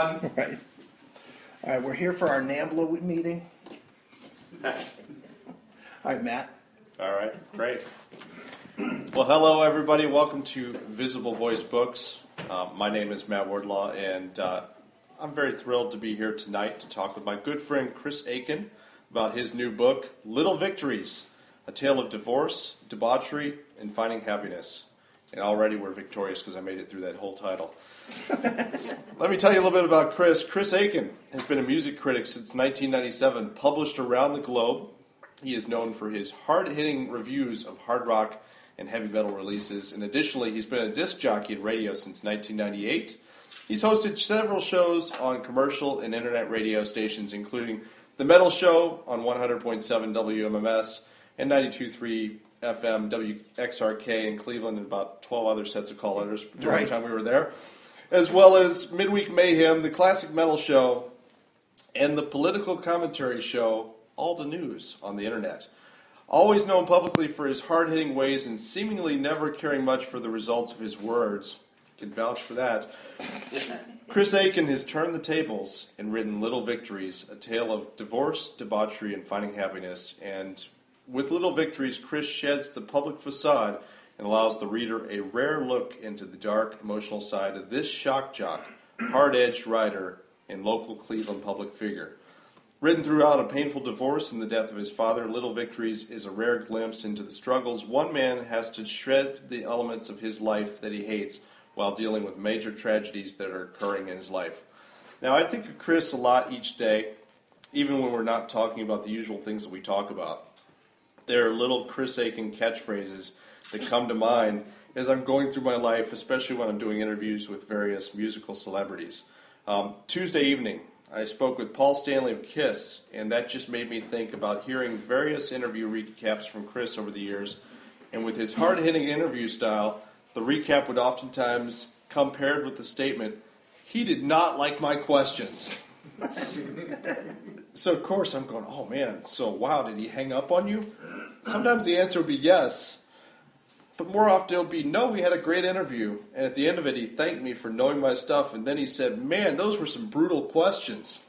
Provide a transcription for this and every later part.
everyone. Right. All right, we're here for our NAMBLA meeting. All right, Matt. All right, great. Well, hello, everybody. Welcome to Visible Voice Books. My name is Matt Wardlaw, and I'm very thrilled to be here tonight to talk with my good friend Chris Akin about his new book, Little Victories, A Tale of Divorce, Debauchery, and Finding Happiness. And already we're victorious because I made it through that whole title. Let me tell you a little bit about Chris. Chris Akin has been a music critic since 1997, published around the globe. He is known for his hard-hitting reviews of hard rock and heavy metal releases, and additionally, he's been a disc jockey at radio since 1998. He's hosted several shows on commercial and internet radio stations, including The Metal Show on 100.7 WMMS and 92.3 FM WXRK in Cleveland, and about 12 other sets of call letters during the time we were there, as well as Midweek Mayhem, the Classic Metal Show, and the political commentary show, All the News on the internet. Always known publicly for his hard-hitting ways and seemingly never caring much for the results of his words. Can vouch for that. Chris Akin has turned the tables and written Little Victories, a tale of divorce, debauchery, and finding happiness. And with Little Victories, Chris sheds the public facade and allows the reader a rare look into the dark, emotional side of this shock jock, hard-edged writer, and local Cleveland public figure. Written throughout a painful divorce and the death of his father, Little Victories is a rare glimpse into the struggles one man has to shred the elements of his life that he hates while dealing with major tragedies that are occurring in his life. Now, I think of Chris a lot each day, even when we're not talking about the usual things that we talk about. There are little Chris Akin catchphrases that come to mind as I'm going through my life, especially when I'm doing interviews with various musical celebrities. Tuesday evening, I spoke with Paul Stanley of KISS, and that just made me think about hearing various interview recaps from Chris over the years. And with his hard-hitting interview style, the recap would oftentimes come paired with the statement, "He did not like my questions." So, of course, I'm going, oh, man, so, wow, did he hang up on you? Sometimes the answer would be yes, but more often it would be, no, we had a great interview, and at the end of it, he thanked me for knowing my stuff, and then he said, man, those were some brutal questions.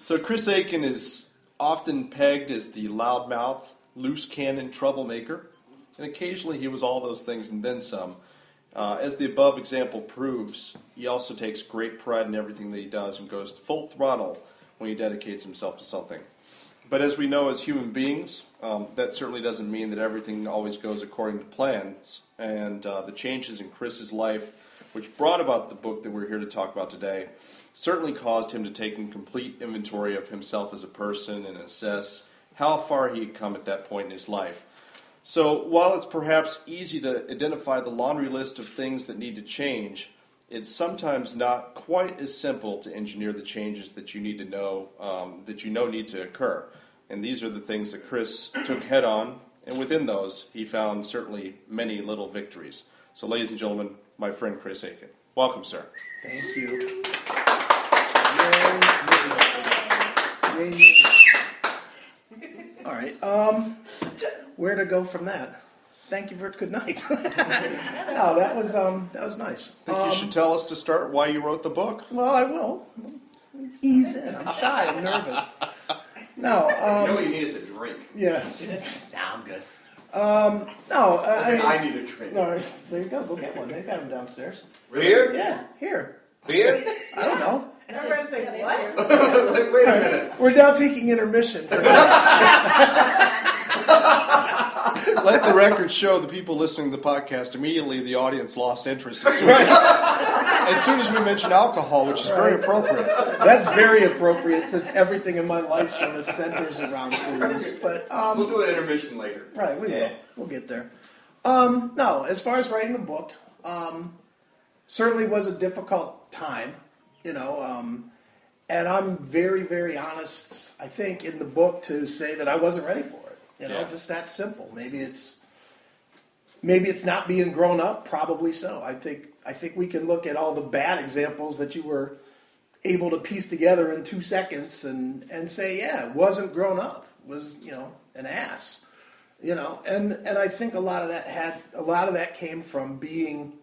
So Chris Akin is often pegged as the loudmouth, loose-cannon troublemaker, and occasionally he was all those things and then some. As the above example proves, he also takes great pride in everything that he does and goes full throttle when he dedicates himself to something. But as we know as human beings, that certainly doesn't mean that everything always goes according to plans. And the changes in Chris's life, which brought about the book that we're here to talk about today, certainly caused him to take in complete inventory of himself as a person and assess how far he had come at that point in his life. So while it's perhaps easy to identify the laundry list of things that need to change, it's sometimes not quite as simple to engineer the changes that you need to know, need to occur. And these are the things that Chris took head on, and within those, he found certainly many little victories. So ladies and gentlemen, my friend Chris Akin. Welcome, sir. Thank you. All right. Where to go from that? Thank you for good night. No, that was nice. I think you should tell us to start why you wrote the book. Well, I will. Ease in. I'm shy. I'm nervous. No. No, you need is a drink. Yeah. Nah, I'm good. I need a drink. All right, there you go. Go get one. They got them downstairs. Here? Yeah, here. Here? I don't know. And everyone's like, what? Like, wait a minute. We're now taking intermission for Let the record show the people listening to the podcast, immediately the audience lost interest as soon as we mentioned alcohol, which is very appropriate. That's very appropriate since everything in my life sort of centers around booze. But We'll do an intermission later. right, we will. We'll get there. No, as far as writing the book, certainly was a difficult time, and I'm very, very honest, I think, in the book to say that I wasn't ready for it. Just that simple. Maybe it's not being grown up. Probably so. I think we can look at all the bad examples that you were able to piece together in 2 seconds and say, yeah, it wasn't grown up. It was an ass. And I think a lot of that came from being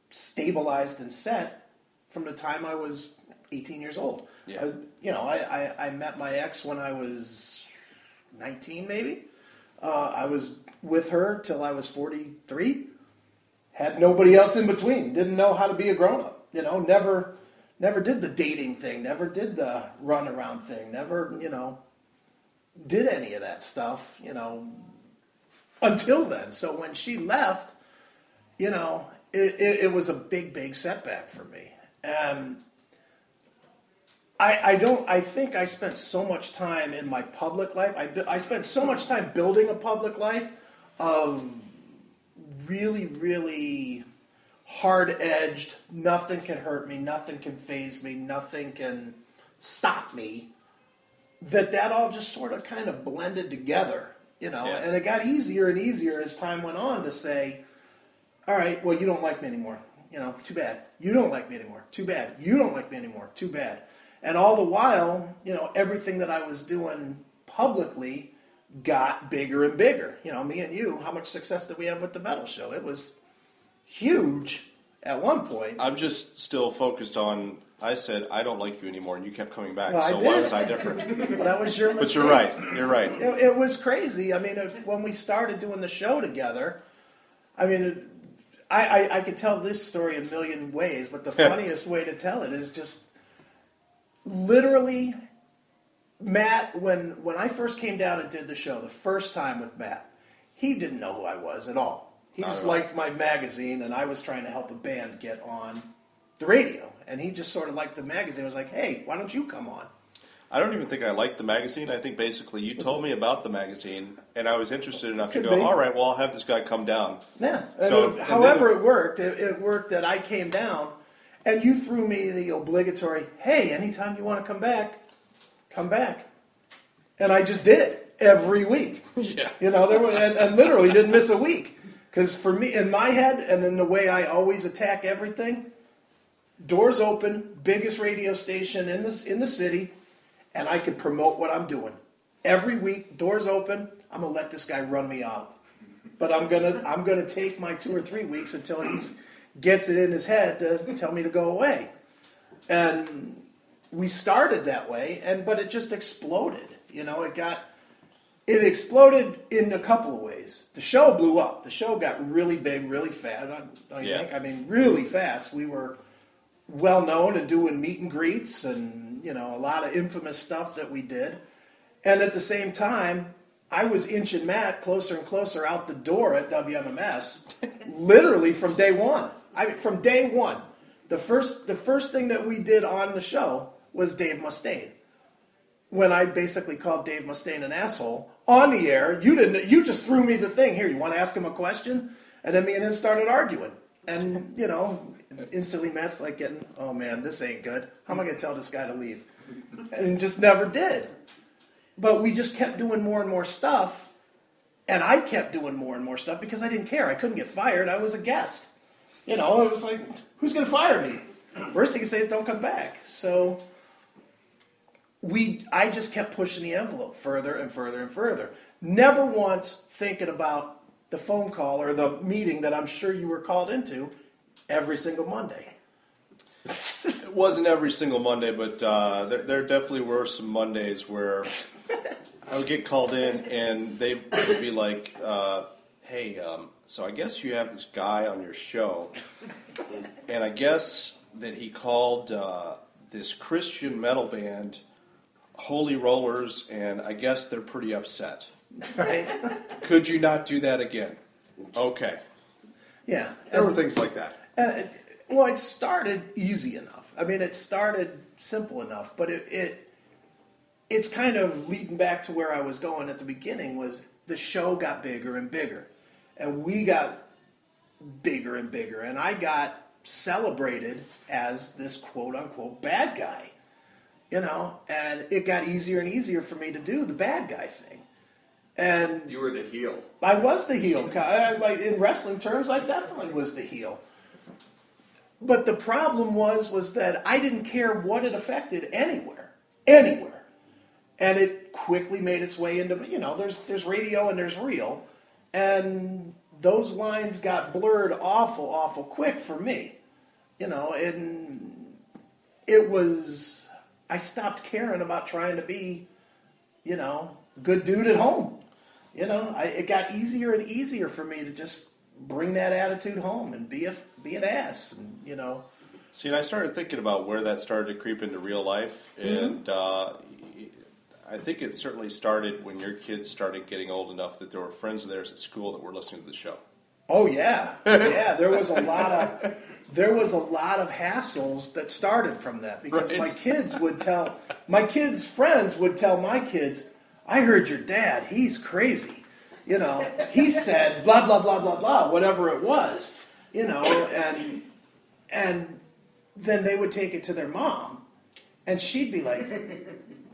stabilized and set from the time I was 18 years old. Yeah. I met my ex when I was 19, maybe. I was with her till I was 43. Had nobody else in between. Didn't know how to be a grown-up. Never did the dating thing. Never did the run-around thing. Never, did any of that stuff, until then. So when she left, it was a big, big setback for me. And I think I spent so much time in my public life. I spent so much time building a public life of really, really hard-edged, nothing can hurt me, nothing can faze me, nothing can stop me, that all just sort of kind of blended together, Yeah. And it got easier and easier as time went on to say, all right, well, you don't like me anymore. Too bad. You don't like me anymore. Too bad. You don't like me anymore. Too bad. And all the while, everything that I was doing publicly got bigger and bigger. Me and you, how much success did we have with the metal show? It was huge at one point. I'm just still focused on, I said, I don't like you anymore, and you kept coming back. Well, so why was I different? Well, that was your mistake. But you're right. You're right. It was crazy. I mean, when we started doing the show together, I mean, I could tell this story a million ways, but the funniest way to tell it is just literally, Matt, when I first came down and did the show, the first time with Matt, he didn't know who I was at all. He just liked my magazine, and I was trying to help a band get on the radio. And he just sort of liked the magazine. I was like, hey, why don't you come on? I don't even think I liked the magazine. I think basically you told me about the magazine, and I was interested enough to Could go, be. all right, well, I'll have this guy come down. Yeah. So, however it worked, it worked that I came down, and you threw me the obligatory, hey, anytime you want to come back. And I just did every week. Yeah. And literally didn't miss a week. Because for me, in my head, and in the way I always attack everything, doors open, biggest radio station in the city, and I can promote what I'm doing. Every week, doors open, I'm gonna let this guy run me out. But I'm gonna take my 2 or 3 weeks until he gets it in his head to tell me to go away. And we started that way, but it just exploded. It exploded in a couple of ways. The show blew up. The show got really big, really fast. Don't you think? I mean, really fast. We were well known and doing meet and greets and a lot of infamous stuff that we did. And at the same time, I was inching Matt closer and closer out the door at WMMS, literally from day one. From day one, the first thing that we did on the show was Dave Mustaine. When I basically called Dave Mustaine an asshole on the air, you just threw me the thing. Here, you want to ask him a question? And then me and him started arguing. And, instantly Matt's like getting, oh man, this ain't good. How am I going to tell this guy to leave? And just never did. But we just kept doing more and more stuff. And I kept doing more and more stuff because I didn't care. I couldn't get fired. I was a guest. It was like, who's going to fire me? Worst thing to say is don't come back. So I just kept pushing the envelope further and further and further. Never once thinking about the phone call or the meeting that I'm sure you were called into every single Monday. It wasn't every single Monday, but there definitely were some Mondays where I would get called in and they would be like, hey, so I guess you have this guy on your show, and I guess that he called this Christian metal band Holy Rollers, and I guess they're pretty upset. Right? Could you not do that again? Okay. Yeah. There were things like that. Well, it started easy enough. I mean, it started simple enough, but it's kind of leading back to where I was going at the beginning was the show got bigger and bigger, and we got bigger and bigger, and I got celebrated as this quote-unquote bad guy, and it got easier and easier for me to do the bad guy thing. And You were the heel. I was the heel. Like in wrestling terms, I definitely was the heel. But the problem was that I didn't care what it affected anywhere. And it quickly made its way into, there's radio and there's real. And those lines got blurred awful quick for me. And I stopped caring about trying to be, good dude at home. It got easier and easier for me to just bring that attitude home and be an ass, and See, and I started thinking about where that started to creep into real life, and I think it certainly started when your kids started getting old enough that there were friends of theirs at school that were listening to the show. Oh yeah, yeah. There was a lot of hassles that started from that because Right. my kids' friends would tell my kids, "I heard your dad. He's crazy. He said blah blah blah blah blah, whatever it was, and then they would take it to their mom, and she'd be like,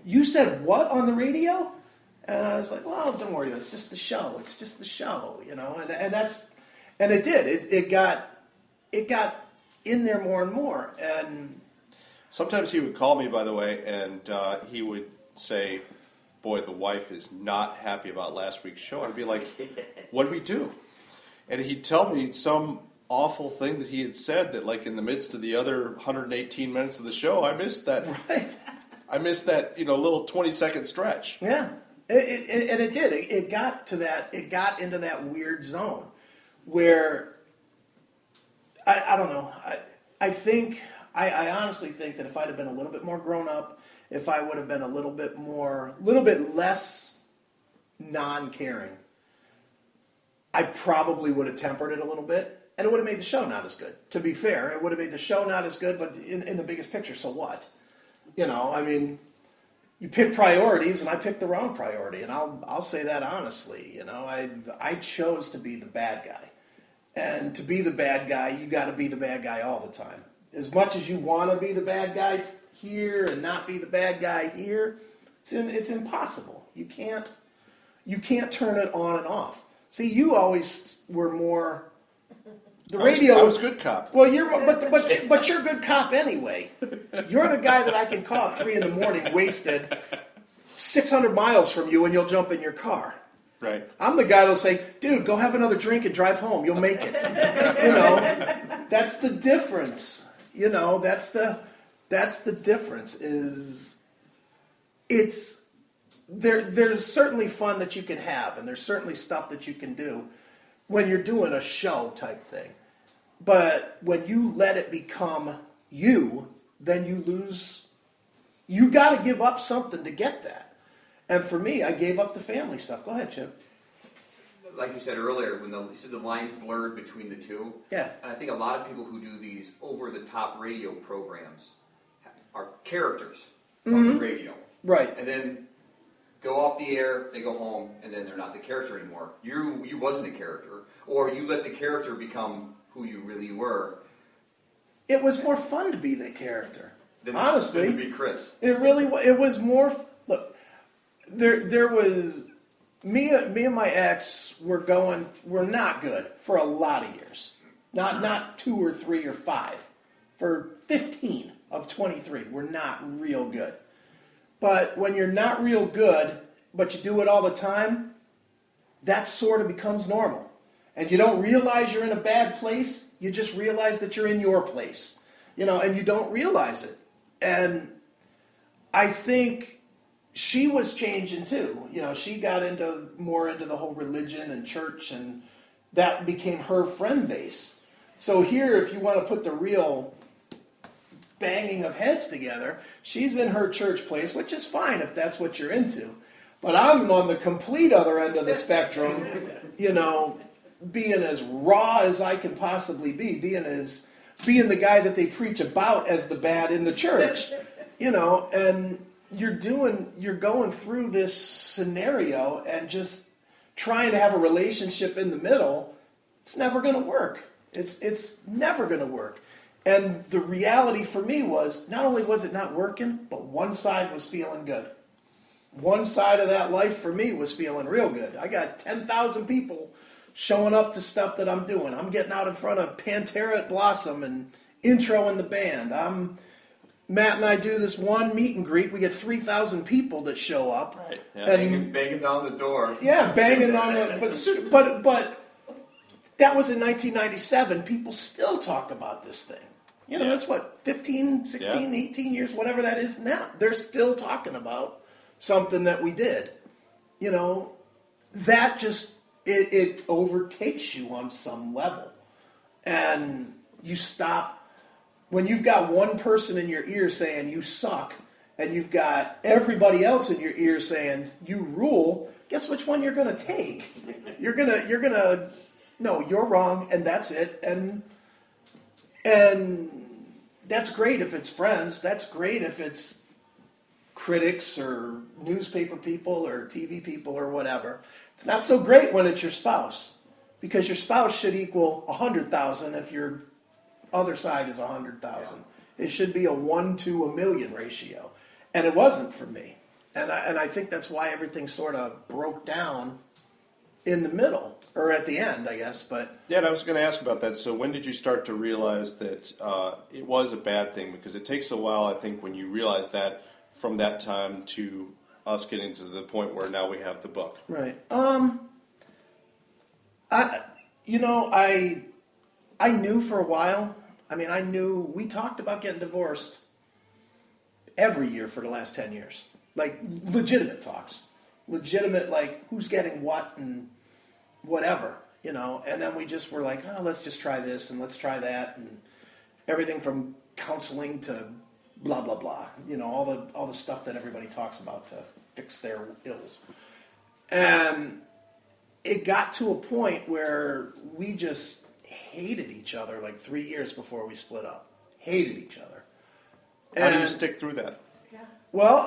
"You said what on the radio?" And I was like, "Well, don't worry, it's just the show. It's just the show, and it did. It got in there more and more, and Sometimes he would call me, by the way, and he would say, "Boy, the wife is not happy about last week's show." I'd be like, "What did we do?" And he'd tell me some awful thing that he had said that, like, in the midst of the other 118 minutes of the show, I missed that. right. I missed that, little 20-second stretch. Yeah, it did. It got to that. It got into that weird zone where I don't know. I honestly think that if I'd have been a little bit more grown up, if I would have been a little bit less non-caring, I probably would have tempered it a little bit, and it would have made the show not as good. To be fair, it would have made the show not as good, but in the biggest picture, so what? You pick priorities, and I picked the wrong priority, and I'll say that honestly. I chose to be the bad guy, and to be the bad guy, you got to be the bad guy all the time. As much as you want to be the bad guy here and not be the bad guy here, it's impossible. You can't turn it on and off. See, you always were more. The radio. I was good cop. Well, but you're a good cop anyway. You're the guy that I can call at 3 a.m. wasted, 600 miles from you, and you'll jump in your car. Right. I'm the guy that'll say, "Dude, go have another drink and drive home. You'll make it." That's the difference. That's the difference. There's certainly fun that you can have, and there's certainly stuff that you can do when you're doing a show type thing. But when you let it become you, then you lose. You got to give up something to get that. And for me, I gave up the family stuff. Go ahead, Chip. Like you said earlier, when you said the lines blurred between the two. Yeah. And I think a lot of people who do these over-the-top radio programs are characters on the radio. Right. And then go off the air, they go home, and then they're not the character anymore. You wasn't a character, or you let the character become who you really were. It was more fun to be the character. Honestly, than to be Chris. It really was. It was more. Look, there was me and my ex were not good for a lot of years. Not 2 or 3 or 5. For 15 of 23, we're not real good. But when you're not real good, but you do it all the time, that sort of becomes normal. And you don't realize you're in a bad place. You just realize that you're in your place. And you don't realize it. And I think she was changing too. She got more into the whole religion and church, and that became her friend base. So here, if you want to put the real banging of heads together, she's in her church place, which is fine if that's what you're into. But I'm on the complete other end of the spectrum, being as raw as I can possibly be, being the guy that they preach about as the bad in the church, and you're going through this scenario and just trying to have a relationship in the middle. It's never going to work. It's never going to work. And the reality for me was, not only was it not working, but one side was feeling good. One side of that life for me was feeling real good. I got 10,000 people showing up to stuff that I'm doing. I'm getting out in front of Pantera at Blossom and introing the band. Matt and I do this one meet and greet. We get 3,000 people that show up. Right. Yeah. And Banging down the door. yeah, banging on the... But that was in 1997. People still talk about this thing. You know, that's what, 15, 16, 18 years, whatever that is now. They're still talking about something that we did. You know, that just, it overtakes you on some level. And you stop, when you've got one person in your ear saying you suck, and you've got everybody else in your ear saying you rule, guess which one you're going to take? You're gonna, no, you're wrong, and that's it. And that's great if it's friends. That's great if it's critics or newspaper people or TV people or whatever. It's not so great when it's your spouse, because your spouse should equal 100,000 if your other side is 100,000. It should be a 1 to a million ratio. And it wasn't for me. And I think that's why everything sort of broke down in the middle, or at the end, I guess. But yeah, and I was going to ask about that. So when did you start to realize that it was a bad thing? Because it takes a while, I think, when you realize that from that time to us getting to the point where now we have the book. Right. I knew for a while. I mean, I knew we talked about getting divorced every year for the last 10 years. Like, legitimate talks. Legitimate, like, who's getting what and whatever, you know. And then we just were like, oh, let's just try this and let's try that. And everything from counseling to blah, blah, blah. You know, all the stuff that everybody talks about to fix their ills. And it got to a point where we just hated each other like 3 years before we split up. Hated each other. How do you stick through that? Well,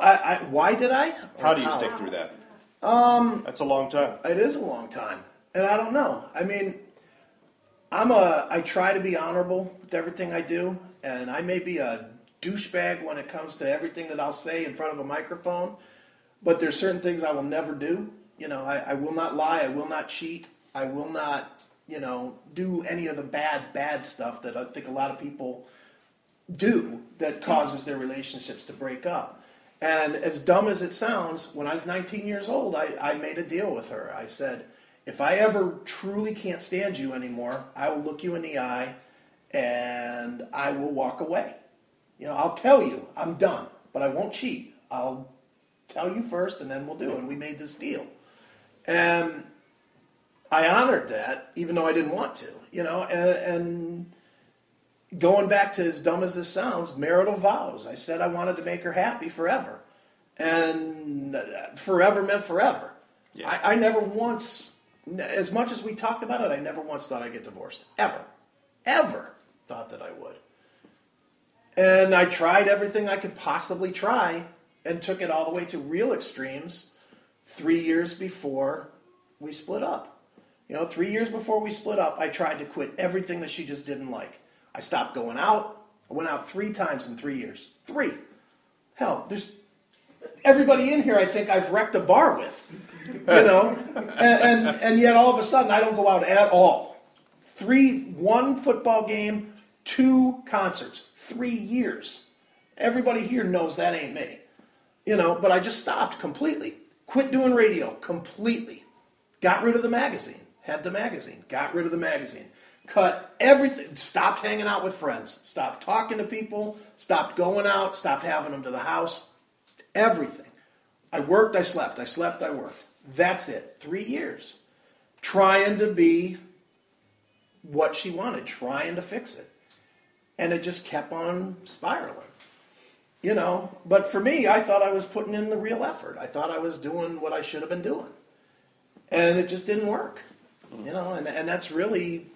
why did I? How do you stick through that? That's a long time. It is a long time. And I don't know. I mean, I try to be honorable with everything I do, and I may be a douchebag when it comes to everything that I'll say in front of a microphone, but there's certain things I will never do. You know, I will not lie, I will not cheat, I will not, you know, do any of the bad stuff that I think a lot of people do that causes their relationships to break up. And as dumb as it sounds, when I was 19 years old, I made a deal with her. I said, if I ever truly can't stand you anymore, I will look you in the eye and I will walk away. You know, I'll tell you, I'm done, but I won't cheat. I'll tell you first and then we'll do it. And we made this deal. And I honored that, even though I didn't want to, you know, and going back to as dumb as this sounds, marital vows. I said I wanted to make her happy forever. And forever meant forever. Yeah. I never once, as much as we talked about it, I never once thought I'd get divorced. Ever. Ever thought that I would. And I tried everything I could possibly try and took it all the way to real extremes 3 years before we split up. You know, 3 years before we split up, I tried to quit everything that she just didn't like. I stopped going out. I went out 3 times in 3 years. 3. Hell, there's everybody in here I think I've wrecked a bar with. You know? and yet all of a sudden I don't go out at all. 1 football game, 2 concerts. 3 years. Everybody here knows that ain't me. You know, but I just stopped completely. Quit doing radio completely. Got rid of the magazine. Had the magazine. Got rid of the magazine. Cut everything. Stopped hanging out with friends. Stopped talking to people. Stopped going out. Stopped having them to the house. Everything. I worked, I slept. I slept, I worked. That's it. 3 years. Trying to be what she wanted. Trying to fix it. And it just kept on spiraling. You know, but for me, I thought I was putting in the real effort. I thought I was doing what I should have been doing. And it just didn't work. You know, and that's really,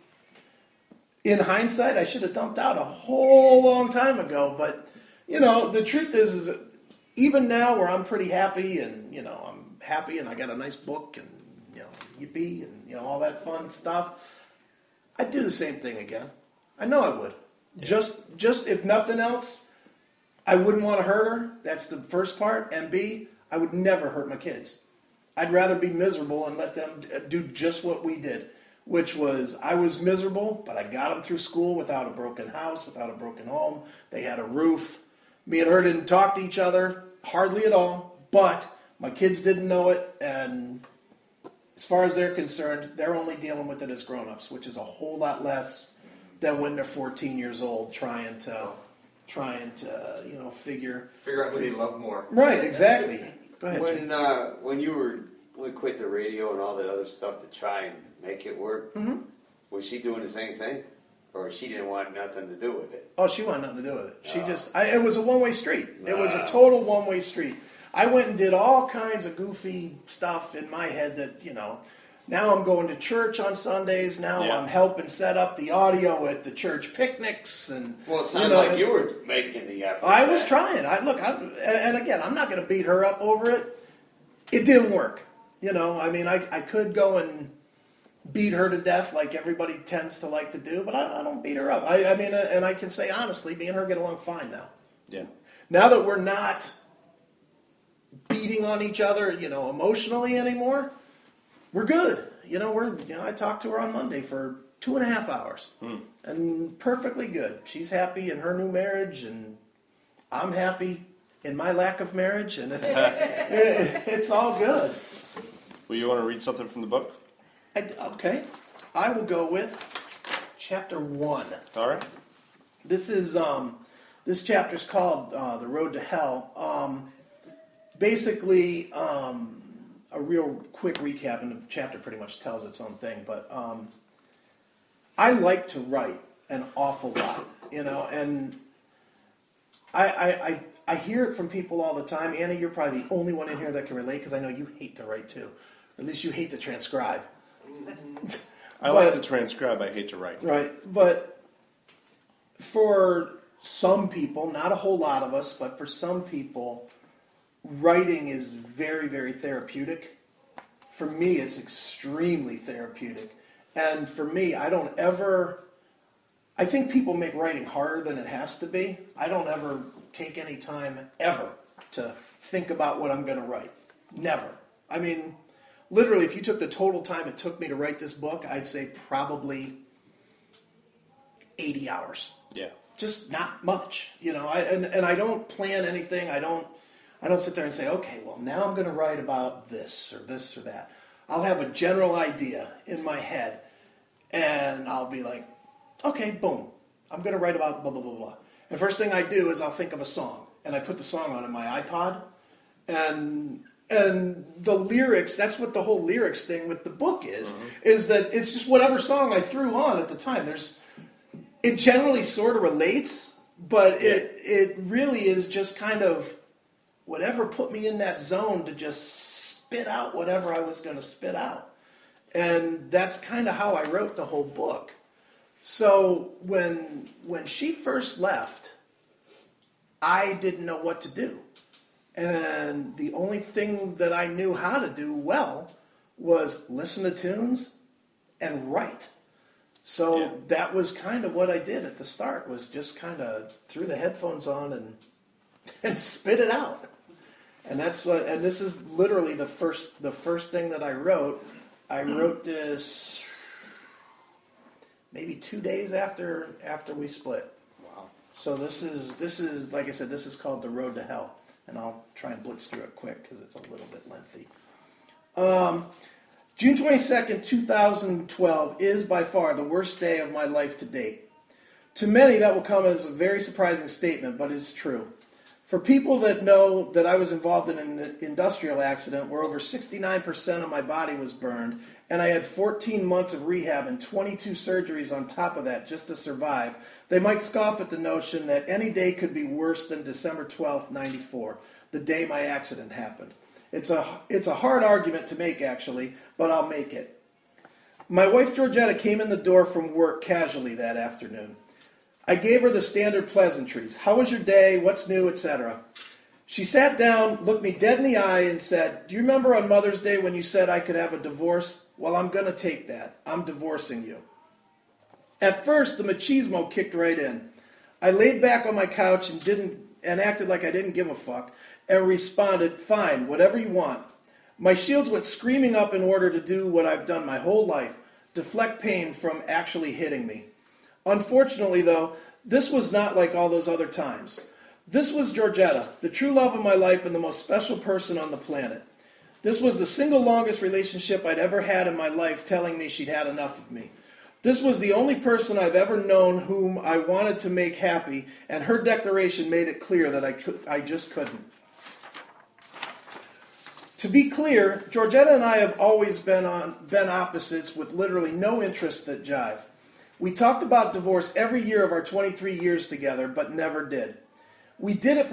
in hindsight, I should have dumped out a whole long time ago. But, you know, the truth is that even now where I'm pretty happy and, you know, I'm happy and I got a nice book and, you know, yippee and, you know, all that fun stuff, I'd do the same thing again. I know I would. Yeah. Just if nothing else, I wouldn't want to hurt her. That's the first part. And B, I would never hurt my kids. I'd rather be miserable and let them do just what we did, which was I was miserable, but I got them through school without a broken house, without a broken home. They had a roof. Me and her didn't talk to each other, hardly at all, but my kids didn't know it, and as far as they're concerned, they're only dealing with it as grown-ups, which is a whole lot less than when they're 14 years old trying to figure out who they love more. Right, exactly. Go ahead, Jim. When you quit the radio and all that other stuff to try and make it work, was she doing the same thing? Or she didn't want nothing to do with it? Oh, she wanted nothing to do with it. She it was a one-way street. It was a total one-way street. I went and did all kinds of goofy stuff in my head that, now I'm going to church on Sundays. Now I'm helping set up the audio at the church picnics. Well, it sounded like you were making the effort. I was trying. And again, I'm not going to beat her up over it. It didn't work. I could go and beat her to death like everybody tends to like to do, but I don't beat her up. And I can say honestly, me and her get along fine now. Yeah. Now that we're not beating on each other, emotionally anymore, we're good. I talked to her on Monday for 2.5 hours, and perfectly good. She's happy in her new marriage, and I'm happy in my lack of marriage, and it's all good. Well, you want to read something from the book? Okay. I will go with chapter 1. All right. This chapter's called The Road to Hell. Basically, a real quick recap, and the chapter pretty much tells its own thing, but I like to write an awful lot, and I hear it from people all the time. Anna, you're probably the only one in here that can relate, because I know you hate to write too. Or at least you hate to transcribe. I like to transcribe, I hate to write. Right, but for some people, not a whole lot of us, but for some people, writing is very, very therapeutic. For me, it's extremely therapeutic. And for me, I think people make writing harder than it has to be. I don't ever take any time, ever, to think about what I'm going to write. Never. Literally, if you took the total time it took me to write this book, I'd say probably 80 hours. Yeah. Just not much, and I don't plan anything. I don't sit there and say, okay, well, now I'm going to write about this or that. I'll have a general idea in my head, and I'll be like, okay, boom, I'm going to write about blah, blah, blah, blah. And first thing I do is I'll think of a song, and I put the song on in my iPod, and the lyrics, that's what the whole lyrics thing with the book is that it's just whatever song I threw on at the time. It generally sort of relates, but it really is just kind of whatever put me in that zone to just spit out whatever I was going to spit out. And that's kind of how I wrote the whole book. So when she first left, I didn't know what to do. And the only thing that I knew how to do well was listen to tunes and write. So that was kind of what I did at the start, was just kind of threw the headphones on and spit it out. And this is literally the first thing that I wrote. I wrote this maybe 2 days after we split. Wow. So this is like I said, this is called The Road to Hell. And I'll try and blitz through it quick because it's a little bit lengthy. June 22nd, 2012 is by far the worst day of my life to date. To many, that will come as a very surprising statement, but it's true. For people that know that I was involved in an industrial accident where over 69% of my body was burned, and I had 14 months of rehab and 22 surgeries on top of that just to survive, they might scoff at the notion that any day could be worse than December 12th, 94, the day my accident happened. It's a hard argument to make, actually, but I'll make it. My wife, Georgetta, came in the door from work casually that afternoon. I gave her the standard pleasantries. How was your day? What's new? Etc. She sat down, looked me dead in the eye, and said, "Do you remember on Mother's Day when you said I could have a divorce? Well, I'm going to take that. I'm divorcing you." At first, the machismo kicked right in. I laid back on my couch and acted like I didn't give a fuck, and responded, "Fine, whatever you want." My shields went screaming up in order to do what I've done my whole life, deflect pain from actually hitting me. Unfortunately, though, this was not like all those other times. This was Georgetta, the true love of my life and the most special person on the planet. This was the single longest relationship I'd ever had in my life, telling me she'd had enough of me. This was the only person I've ever known whom I wanted to make happy, and her declaration made it clear that I just couldn't. To be clear, Georgetta and I have always been opposites with literally no interests that jive. We talked about divorce every year of our 23 years together, but never did. We did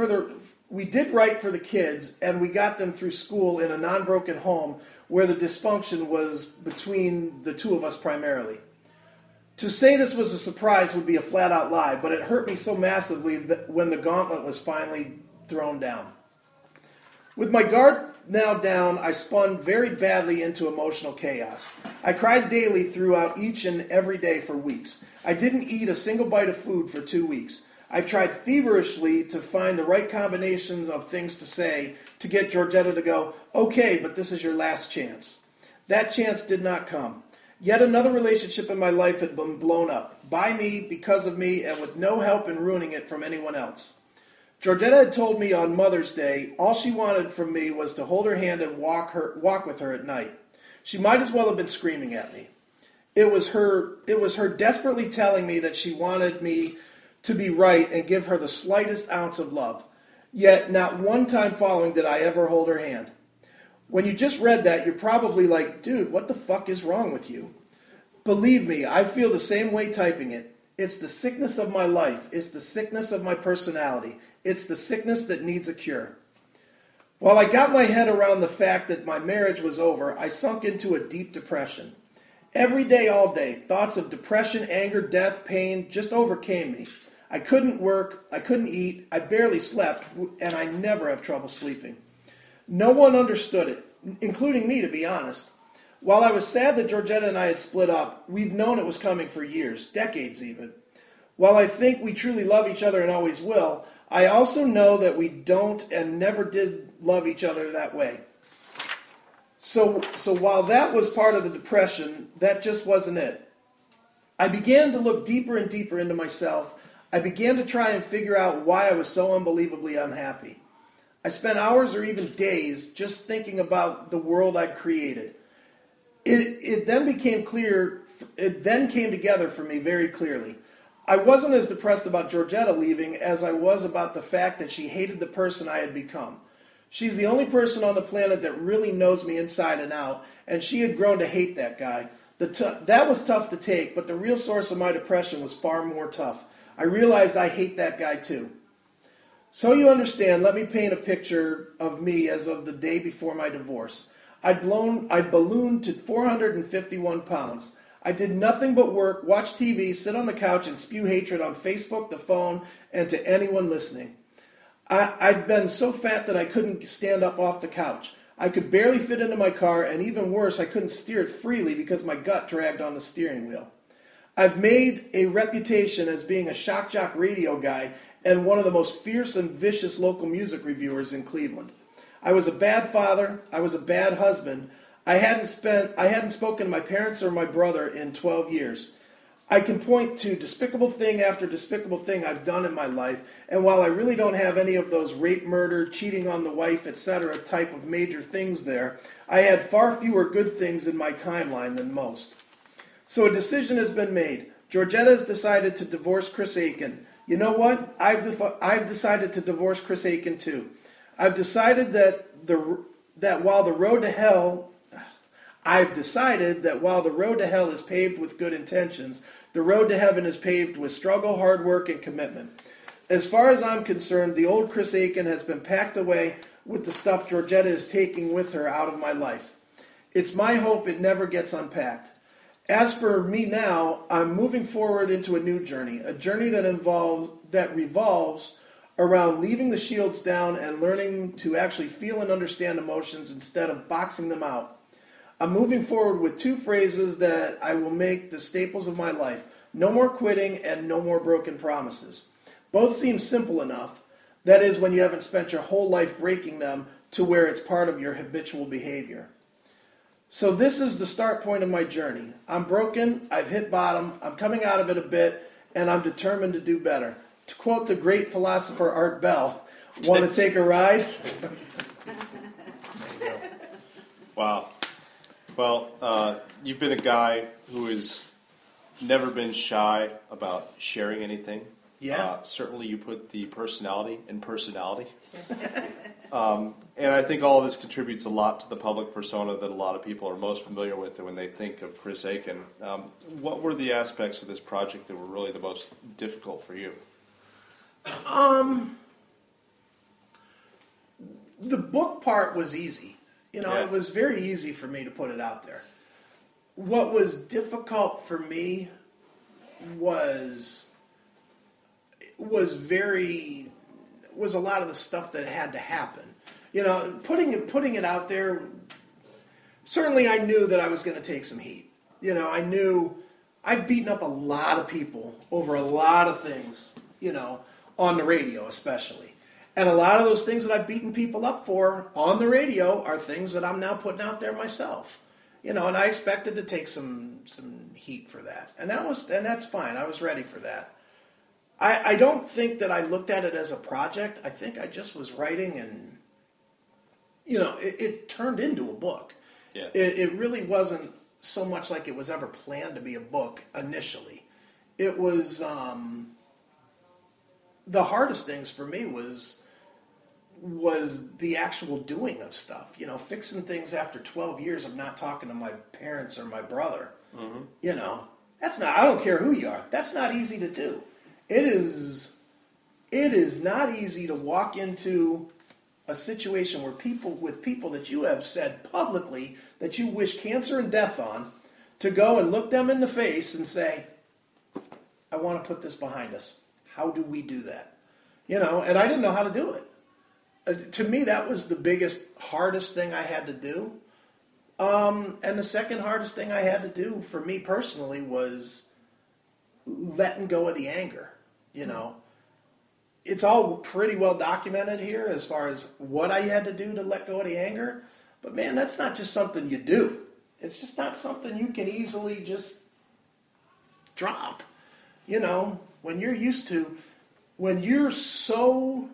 right for the kids, and we got them through school in a non-broken home where the dysfunction was between the two of us primarily. To say this was a surprise would be a flat-out lie, but it hurt me so massively that when the gauntlet was finally thrown down. With my guard now down, I spun very badly into emotional chaos. I cried daily throughout each and every day for weeks. I didn't eat a single bite of food for 2 weeks. I tried feverishly to find the right combination of things to say to get Georgetta to go, okay, but this is your last chance. That chance did not come. Yet another relationship in my life had been blown up, by me, because of me, and with no help in ruining it from anyone else. Georgetta had told me on Mother's Day all she wanted from me was to hold her hand and walk with her at night. She might as well have been screaming at me. It was her desperately telling me that she wanted me to be right and give her the slightest ounce of love. Yet not one time following did I ever hold her hand. When you just read that, you're probably like, dude, what the fuck is wrong with you? Believe me, I feel the same way typing it. It's the sickness of my life. It's the sickness of my personality. It's the sickness that needs a cure. While I got my head around the fact that my marriage was over, I sunk into a deep depression. Every day, all day, thoughts of depression, anger, death, pain just overcame me. I couldn't work, I couldn't eat, I barely slept, and I never have trouble sleeping. No one understood it, including me, to be honest. While I was sad that Georgetta and I had split up, we've known it was coming for years, decades even. While I think we truly love each other and always will, I also know that we don't and never did love each other that way. So while that was part of the depression, that just wasn't it. I began to look deeper and deeper into myself. I began to try and figure out why I was so unbelievably unhappy. I spent hours or even days just thinking about the world I'd created. It then came together for me very clearly. I wasn't as depressed about Georgetta leaving as I was about the fact that she hated the person I had become. She's the only person on the planet that really knows me inside and out, and she had grown to hate that guy. That was tough to take, but the real source of my depression was far more tough. I realized I hate that guy too. So you understand, let me paint a picture of me as of the day before my divorce. I'd ballooned to 451 pounds. I did nothing but work, watch TV, sit on the couch, and spew hatred on Facebook, the phone, and to anyone listening. I'd been so fat that I couldn't stand up off the couch. I could barely fit into my car, and even worse, I couldn't steer it freely because my gut dragged on the steering wheel. I've made a reputation as being a shock jock radio guy and one of the most fierce and vicious local music reviewers in Cleveland. I was a bad father. I was a bad husband. I hadn't spoken to my parents or my brother in 12 years. I can point to despicable thing after despicable thing I've done in my life, and while I really don't have any of those rape, murder, cheating on the wife, etc. type of major things there, I had far fewer good things in my timeline than most. So a decision has been made. Georgetta has decided to divorce Chris Akin. You know what? I've decided to divorce Chris Akin too. I've decided that while the road to hell is paved with good intentions, the road to heaven is paved with struggle, hard work, and commitment. As far as I'm concerned, the old Chris Akin has been packed away with the stuff Georgetta is taking with her out of my life. It's my hope it never gets unpacked. As for me now, I'm moving forward into a new journey, a journey that revolves around leaving the shields down and learning to actually feel and understand emotions instead of boxing them out. I'm moving forward with two phrases that I will make the staples of my life: no more quitting and no more broken promises. Both seem simple enough. That is, when you haven't spent your whole life breaking them to where it's part of your habitual behavior. So this is the start point of my journey. I'm broken, I've hit bottom, I'm coming out of it a bit, and I'm determined to do better. To quote the great philosopher Art Bell, want to take a ride? Wow. Well, you've been a guy who is never been shy about sharing anything. Yeah. Certainly you put the personality in personality. And I think all of this contributes a lot to the public persona that a lot of people are most familiar with when they think of Chris Akin. What were the aspects of this project that were really the most difficult for you? The book part was easy. Yeah. It was very easy for me to put it out there. What was difficult for me was a lot of the stuff that had to happen. Putting it out there, certainly I knew that I was going to take some heat. I knew I've beaten up a lot of people over a lot of things, on the radio especially. And a lot of those things that I've beaten people up for on the radio are things that I'm now putting out there myself. And I expected to take some heat for that. And that's fine. I was ready for that. I don't think that I looked at it as a project. I think I just was writing and, it turned into a book. Yeah. It really wasn't so much like it was ever planned to be a book initially. It was, the hardest things for me was the actual doing of stuff. Fixing things after 12 years of not talking to my parents or my brother. Mm-hmm. That's not, I don't care who you are, that's not easy to do. It is not easy to walk into a situation where people that you have said publicly that you wish cancer and death on, to go and look them in the face and say, I want to put this behind us. How do we do that? And I didn't know how to do it. To me, that was the biggest, hardest thing I had to do. And the second hardest thing I had to do for me personally was letting go of the anger. It's all pretty well documented here as far as what I had to do to let go of the anger. But man, that's not just something you do. It's just not something you can easily just drop. When you're so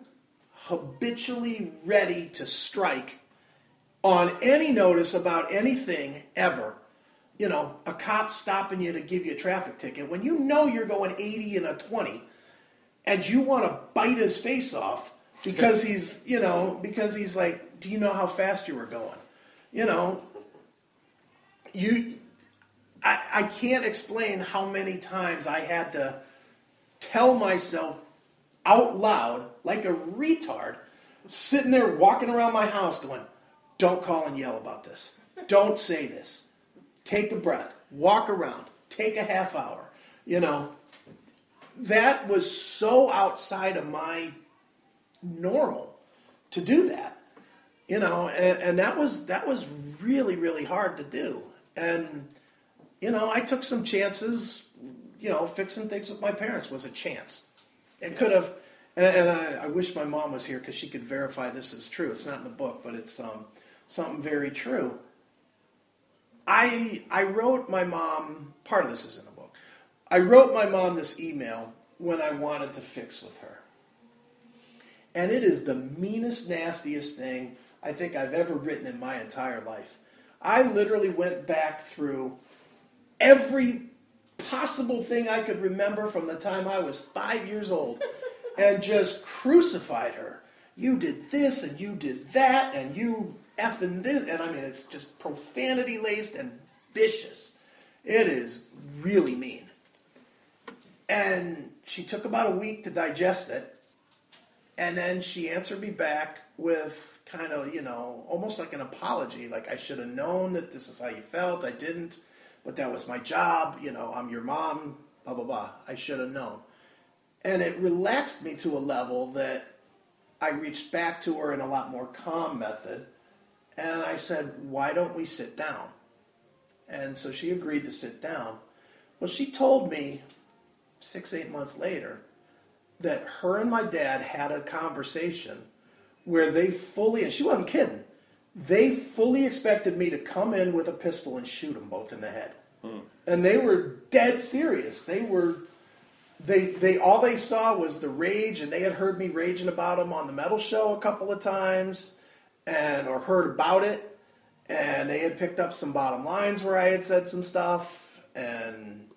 habitually ready to strike on any notice about anything ever, a cop stopping you to give you a traffic ticket, when you're going 80 and a 20, and you want to bite his face off because he's like, do you know how fast you were going? I can't explain how many times I had to tell myself out loud, like a retard, sitting there walking around my house going, don't call and yell about this. Don't say this. Take a breath. Walk around. Take a half hour. That was so outside of my normal to do that. And that was really, really hard to do. And, I took some chances. Fixing things with my parents was a chance. It could have, and I wish my mom was here because she could verify this is true. It's not in the book, but it's something very true. I wrote my mom, part of this is in the book, I wrote my mom this email when I wanted to fix with her. And it is the meanest, nastiest thing I think I've ever written in my entire life. I literally went back through every possible thing I could remember from the time I was 5 years old and just crucified her. You did this and you did that and you effing this. And I mean, it's just profanity laced and vicious. It is really mean. And she took about a week to digest it. And then she answered me back with kind of, almost like an apology. Like, I should have known that this is how you felt. I didn't. But that was my job. I'm your mom. Blah, blah, blah. I should have known. And it relaxed me to a level that I reached back to her in a lot more calm method. And I said, why don't we sit down? And so she agreed to sit down. Well, she told me 6-8 months later that her and my dad had a conversation where they fully, and she wasn't kidding, they fully expected me to come in with a pistol and shoot them both in the head. And they were dead serious. They all they saw was the rage, and they had heard me raging about them on the metal show a couple of times, or heard about it, and they had picked up some bottom lines where I had said some stuff, and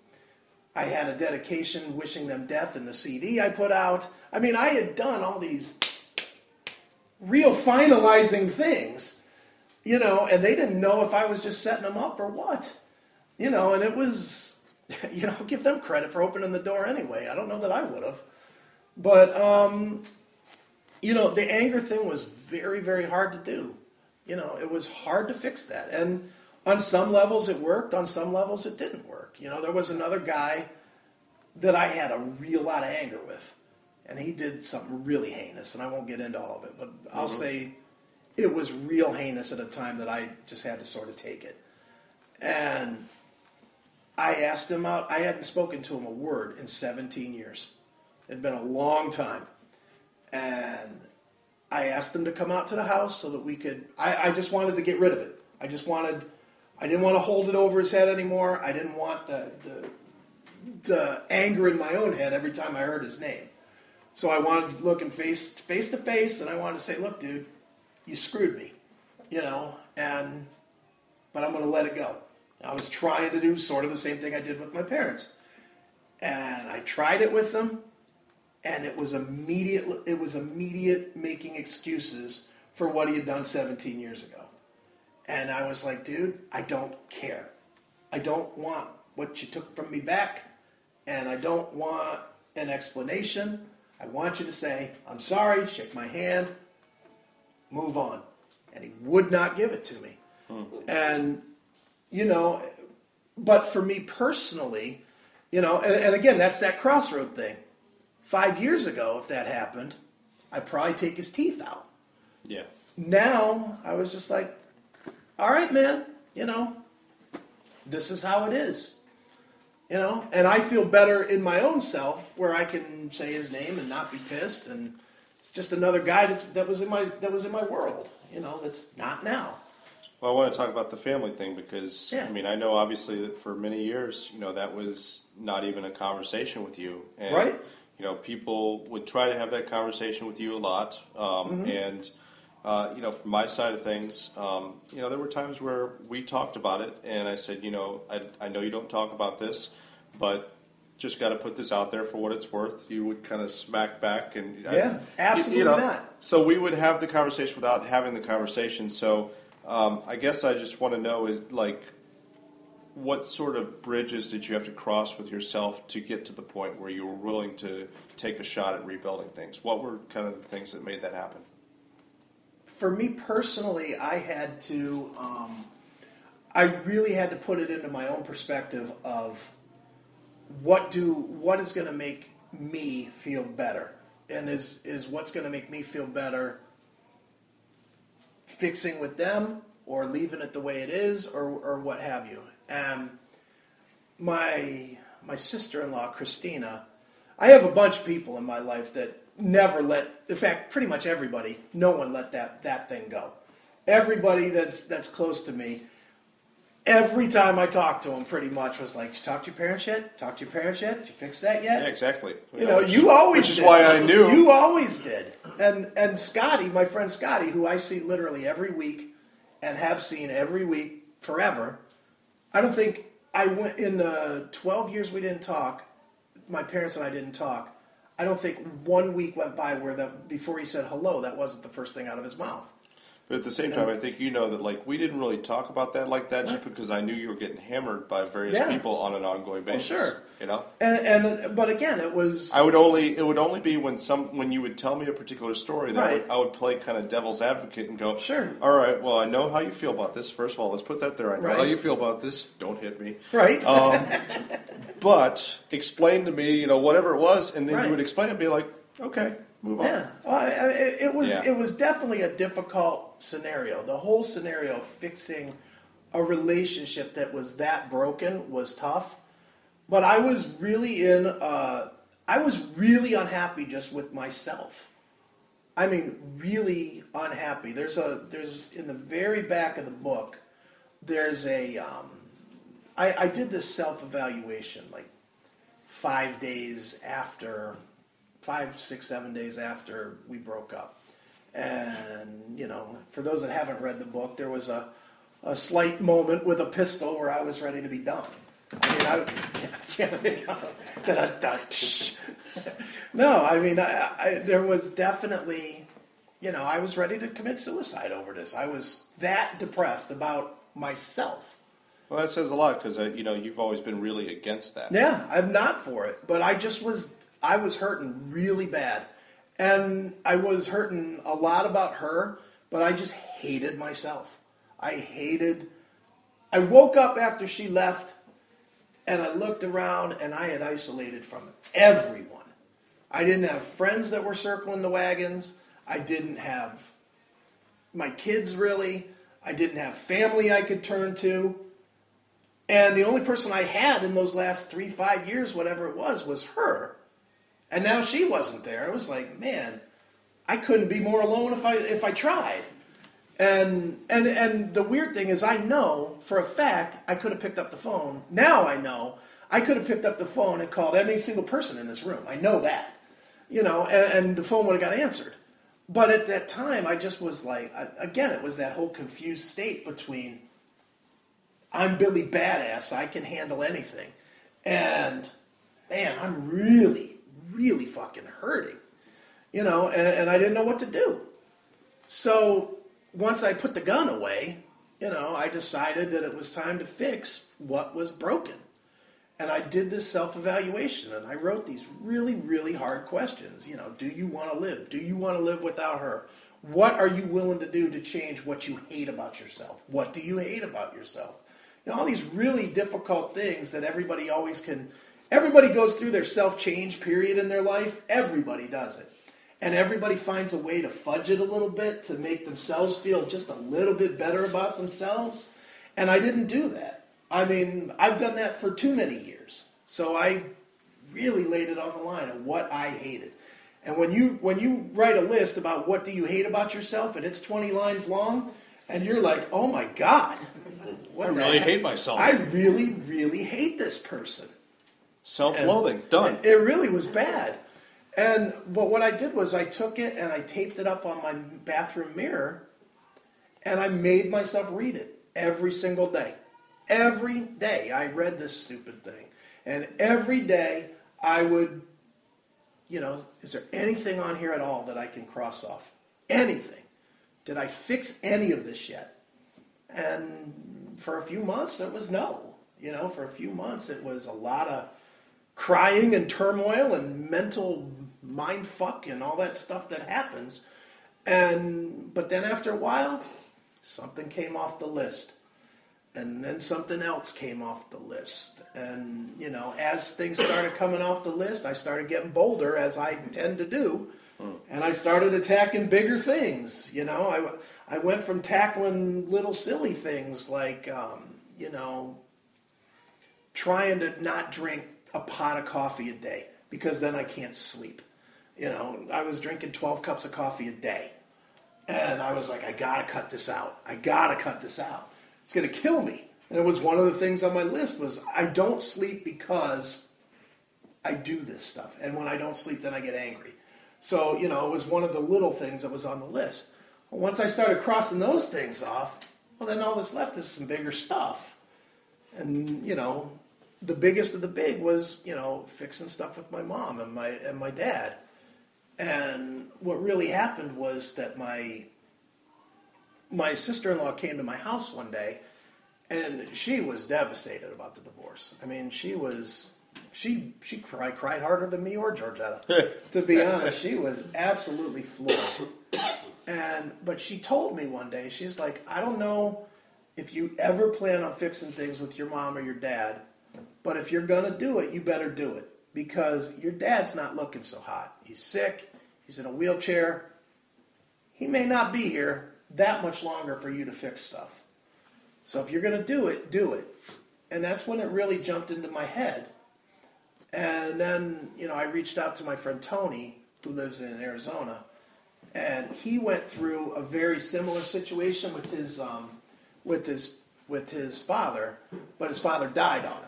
I had a dedication wishing them death in the CD I put out. I mean, I had done all these real finalizing things, and they didn't know if I was just setting them up or what, and it was, give them credit for opening the door anyway. I don't know that I would have. But, the anger thing was very, very hard to do. It was hard to fix that. And on some levels it worked, on some levels it didn't work. There was another guy that I had a real lot of anger with. And he did something really heinous, and I won't get into all of it, but I'll say it was real heinous at a time that I just had to sort of take it. And I asked him out. I hadn't spoken to him a word in 17 years. It had been a long time. And I asked him to come out to the house so that we could, I just wanted to get rid of it. I didn't want to hold it over his head anymore. I didn't want the anger in my own head every time I heard his name. So I wanted to look him face to face, and I wanted to say, look, dude, you screwed me, but I'm going to let it go. I was trying to do sort of the same thing I did with my parents. And I tried it with them, and it was immediate making excuses for what he had done 17 years ago. And I was like, dude, I don't care. I don't want what you took from me back, and I don't want an explanation. I want you to say, I'm sorry, shake my hand, move on. And he would not give it to me. And, but for me personally, and again, that's that crossroad thing. 5 years ago, if that happened, I'd probably take his teeth out. Yeah. Now, I was just like, all right, man, this is how it is. And I feel better in my own self where I can say his name and not be pissed. And it's just another guy that was in my world, that's not now. Well, I want to talk about the family thing because, Yeah. I know obviously that for many years, that was not even a conversation with you. And, right. People would try to have that conversation with you a lot. And, from my side of things, there were times where we talked about it. And I said, I know you don't talk about this, but just got to put this out there for what it's worth. You would kind of smack back. And absolutely not. So we would have the conversation without having the conversation. So I guess I just want to know is what sort of bridges did you have to cross with yourself to get to the point where you were willing to take a shot at rebuilding things? What were kind of the things that made that happen? For me personally, I had to, I really had to put it into my own perspective of what is going to make me feel better, and is what's going to make me feel better fixing with them or leaving it the way it is or what have you. And my sister-in-law, Christina, I have a bunch of people in my life that never in fact, pretty much everybody, no one let that thing go. Everybody that's close to me, every time I talked to them, pretty much was like, "Did you talk to your parents yet? Talk to your parents yet? Did you fix that yet?" Yeah, exactly. You always which did. is why I knew. You always did. And Scotty, my friend Scotty, who I see literally every week and have seen every week forever, I don't think I went in the 12 years we didn't talk. My parents and I didn't talk. I don't think 1 week went by before he said hello, that wasn't the first thing out of his mouth. But at the same time, I think that we didn't really talk about that like that just because I knew you were getting hammered by various people on an ongoing basis. Well, sure. And but again, it was. It would only be when you would tell me a particular story that I would play kind of devil's advocate and go, sure. All right, well, I know how you feel about this. First of all, let's put that there. I know how you feel about this. Don't hit me. Right. But explain to me, whatever it was, and then you would explain and be like, okay. Move on. Yeah, it was definitely a difficult scenario. The whole scenario of fixing a relationship that was that broken was tough. But I was really unhappy just with myself. I mean, really unhappy. There's in the very back of the book, there's I did this self-evaluation like 5 days after. 5, 6, 7 days after we broke up. And, for those that haven't read the book, there was a slight moment with a pistol where I was ready to be done. I mean, no, I mean, there was definitely, I was ready to commit suicide over this. I was that depressed about myself. Well, that says a lot because, you've always been really against that. Yeah, I'm not for it. But I was hurting really bad. And I was hurting a lot about her, but I just hated myself. I woke up after she left, and I looked around, and I had isolated from everyone. I didn't have friends that were circling the wagons. I didn't have my kids, really. I didn't have family I could turn to. And the only person I had in those last 3-5 years, whatever it was her. And now she wasn't there. It was like, man, I couldn't be more alone if I tried. And the weird thing is I know for a fact I could have picked up the phone. Now I know I could have picked up the phone and called every single person in this room. I know that. And the phone would have got answered. But at that time, I just was like, again, it was that whole confused state between I'm Billy Badass, I can handle anything. And, man, I'm really, really fucking hurting. And I didn't know what to do. So once I put the gun away, I decided that it was time to fix what was broken. And I did this self-evaluation, and I wrote these really, really hard questions. Do you want to live? Do you want to live without her? What are you willing to do to change what you hate about yourself? What do you hate about yourself? All these really difficult things that everybody goes through their self-change period in their life. Everybody does it. And everybody finds a way to fudge it a little bit to make themselves feel just a little bit better about themselves. And I didn't do that. I mean, I've done that for too many years. So I really laid it on the line of what I hated. And when you write a list about what do you hate about yourself, and it's 20 lines long, and you're like, oh my God. I really hate myself. I really, really hate this person. Self-loathing. Done. It really was bad. But what I did was I took it and I taped it up on my bathroom mirror, and I made myself read it every single day. Every day I read this stupid thing. And every day I would, is there anything on here at all that I can cross off? Anything. Did I fix any of this yet? And for a few months it was no. For a few months it was a lot of crying and turmoil and mental mind fuck and all that stuff that happens. But then after a while, something came off the list. And then something else came off the list. And, as things started coming off the list, I started getting bolder, as I tend to do. And I started attacking bigger things. I went from tackling little silly things like, trying to not drink a pot of coffee a day because then I can't sleep. I was drinking 12 cups of coffee a day. And I was like, I got to cut this out. It's going to kill me. And it was one of the things on my list was I don't sleep because I do this stuff. And when I don't sleep, then I get angry. So, it was one of the little things that was on the list. Well, once I started crossing those things off, well, then all that's left is some bigger stuff. And, the biggest of the big was, fixing stuff with my mom and my dad. And what really happened was that my sister-in-law came to my house one day, and she was devastated about the divorce. I mean, she cried harder than me or Georgetta. To be honest, she was absolutely floored. But she told me one day, she's like, I don't know if you ever plan on fixing things with your mom or your dad, but if you're going to do it, you better do it. Because your dad's not looking so hot. He's sick. He's in a wheelchair. He may not be here that much longer for you to fix stuff. So if you're going to do it, do it. And that's when it really jumped into my head. And then, I reached out to my friend Tony, who lives in Arizona, and he went through a very similar situation with his father, but his father died on him.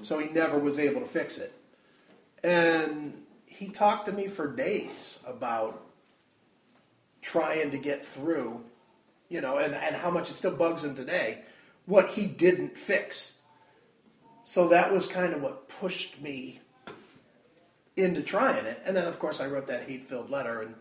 So he never was able to fix it. And he talked to me for days about trying to get through, and how much it still bugs him today, what he didn't fix. So that was kind of what pushed me into trying it. And then, of course, I wrote that hate-filled letter and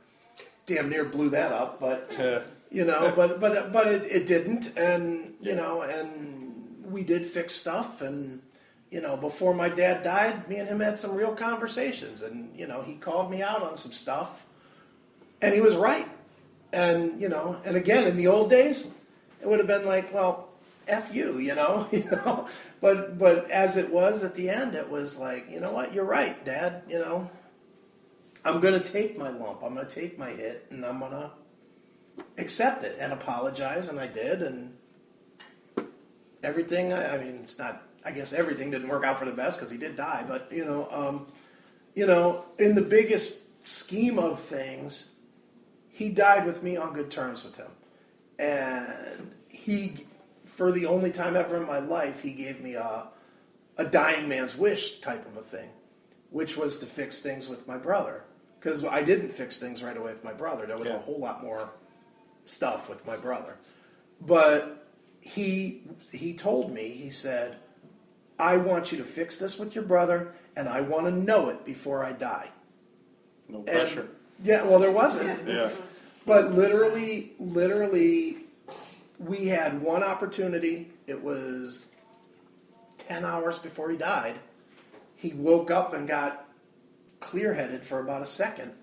damn near blew that up. But, but it didn't. And, and we did fix stuff. And, before my dad died, me and him had some real conversations. And, he called me out on some stuff. And he was right. And, and again, in the old days, it would have been like, well, F you, But as it was at the end, it was like, you know what, you're right, Dad, I'm going to take my lump, I'm going to take my hit, and I'm going to accept it and apologize, and I did, and everything, it's not, I guess everything didn't work out for the best because he did die, but, in the biggest scheme of things, he died with me on good terms with him. And for the only time ever in my life, he gave me a dying man's wish type of a thing, which was to fix things with my brother. Because I didn't fix things right away with my brother. There was a whole lot more stuff with my brother. But he told me, he said, I want you to fix this with your brother, and I want to know it before I die. No pressure. And, yeah, well, there wasn't. Yeah. But literally, we had one opportunity. It was 10 hours before he died. He woke up and got clear-headed for about a second.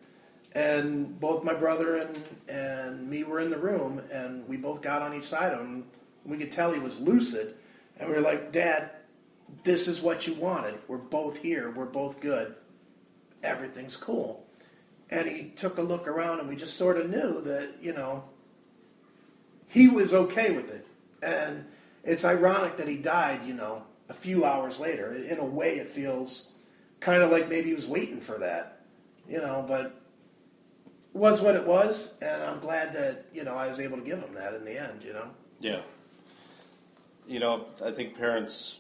And both my brother and me were in the room, and we both got on each side of him. We could tell he was lucid. And we were like, Dad, this is what you wanted. We're both here. We're both good. Everything's cool. And he took a look around, and we just sort of knew that, he was okay with it. And it's ironic that he died, a few hours later. In a way, it feels kind of like maybe he was waiting for that, but it was what it was. And I'm glad that, I was able to give him that in the end, Yeah. I think parents,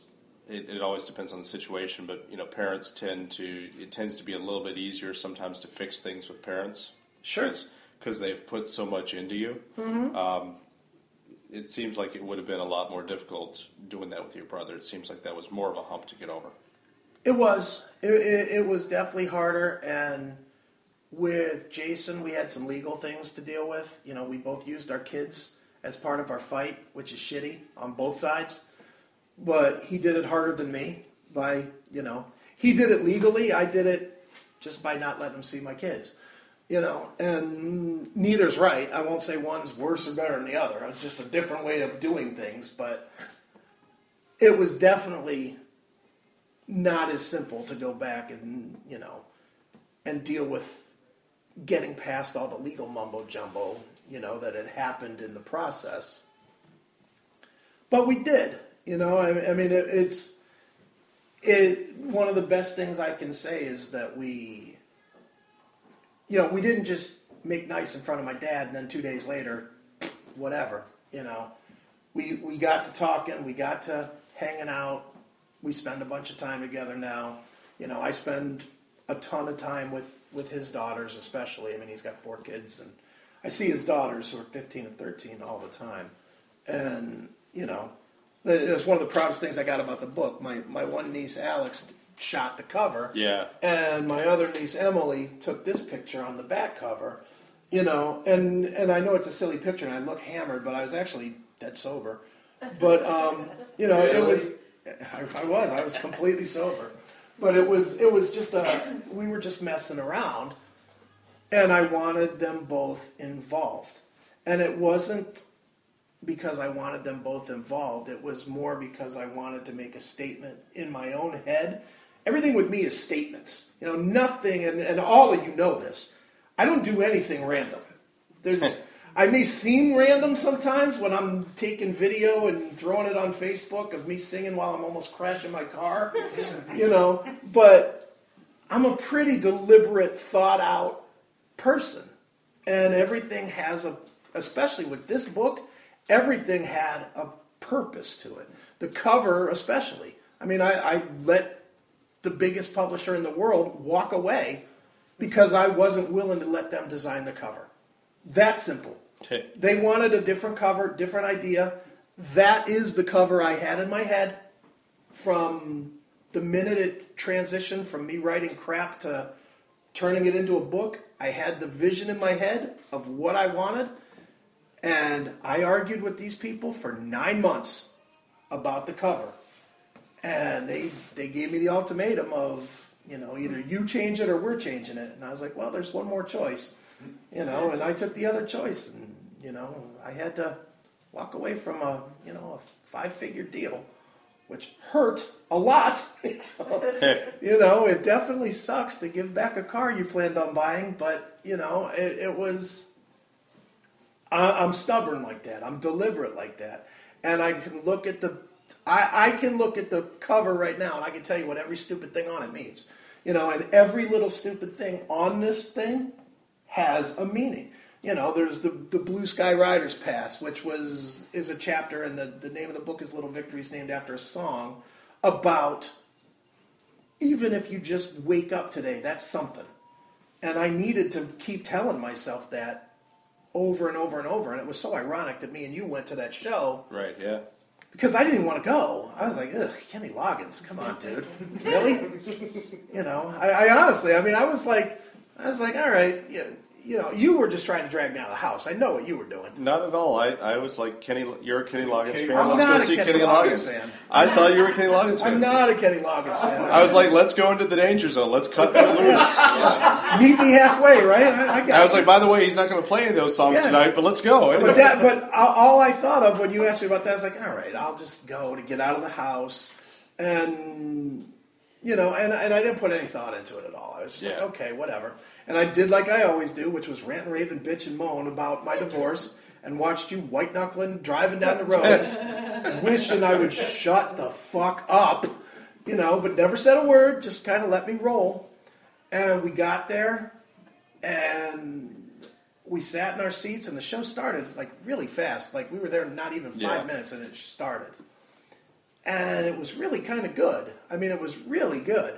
it always depends on the situation, but, parents it tends to be a little bit easier sometimes to fix things with parents. Sure. Because they've put so much into you. Mm-hmm. It seems like it would have been a lot more difficult doing that with your brother. It seems like that was more of a hump to get over. It was. It was definitely harder. And with Jason, we had some legal things to deal with. We both used our kids as part of our fight, which is shitty on both sides. But he did it harder than me by, he did it legally. I did it just by not letting him see my kids. And neither's right. I won't say one's worse or better than the other. It's just a different way of doing things. But it was definitely not as simple to go back and, and deal with getting past all the legal mumbo-jumbo, that had happened in the process. But we did. It's one of the best things I can say is that we didn't just make nice in front of my dad and then 2 days later, whatever, We got to talking, we got to hanging out, we spend a bunch of time together now. I spend a ton of time with his daughters especially. He's got 4 kids, and I see his daughters who are 15 and 13 all the time. And, it's one of the proudest things I got about the book. My one niece, Alex, shot the cover. Yeah. And my other niece, Emily, took this picture on the back cover. And I know it's a silly picture and I look hammered, but I was actually dead sober. But, it was, I was completely sober. But it was just we were just messing around, and I wanted them both involved. And it wasn't because I wanted them both involved. It was more because I wanted to make a statement in my own head. Everything with me is statements. Nothing, and all of you know this. I don't do anything random. I may seem random sometimes when I'm taking video and throwing it on Facebook of me singing while I'm almost crashing my car, but I'm a pretty deliberate, thought-out person. And everything has especially with this book, everything had a purpose to it. The cover especially. I let the biggest publisher in the world walk away because I wasn't willing to let them design the cover. That simple. Okay. They wanted a different cover, different idea. That is the cover I had in my head. from the minute it transitioned from me writing crap to turning it into a book, I had the vision in my head of what I wanted, and I argued with these people for 9 months about the cover. And they gave me the ultimatum of, either you change it or we're changing it. And I was like, well, there's one more choice, and I took the other choice. And, I had to walk away from a 5-figure deal, which hurt a lot. It definitely sucks to give back a car you planned on buying, but, it was, I'm stubborn like that. I'm deliberate like that. And I can look at I can look at the cover right now, and I can tell you what every stupid thing on it means. And every little stupid thing on this thing has a meaning. There's the Blue Sky Riders Pass, which is a chapter, and the name of the book is Little Victories, named after a song about even if you just wake up today, that's something. And I needed to keep telling myself that over and over and over. And it was so ironic that me and you went to that show. Right, yeah. Because I didn't even want to go. I was like, ugh, Kenny Loggins, come on, dude. Really? I honestly, I was like, all right, you were just trying to drag me out of the house. I know what you were doing. Not at all. I was like, you're a Kenny Loggins fan. I'm Let's not go a see Kenny Kenny Loggins Loggins. fan. I thought you were a Kenny Loggins fan. I'm not a Kenny Loggins fan. I was like, let's go into the danger zone. Let's cut it loose. Meet me halfway, right? I was like, by the way, he's not going to play any of those songs tonight, but let's go. Anyway. But all I thought of when you asked me about that, I was like, all right, I'll just go to get out of the house. And, and I didn't put any thought into it at all. I was just like, okay, whatever. And I did like I always do, which was rant and rave and bitch and moan about my divorce, and watched you white-knuckling, driving down the roads, wishing I would shut the fuck up, but never said a word, just kind of let me roll. And we got there, and we sat in our seats, and the show started, like, really fast. Like, we were there not even 5 minutes, and it started. And it was really kind of good. It was really good.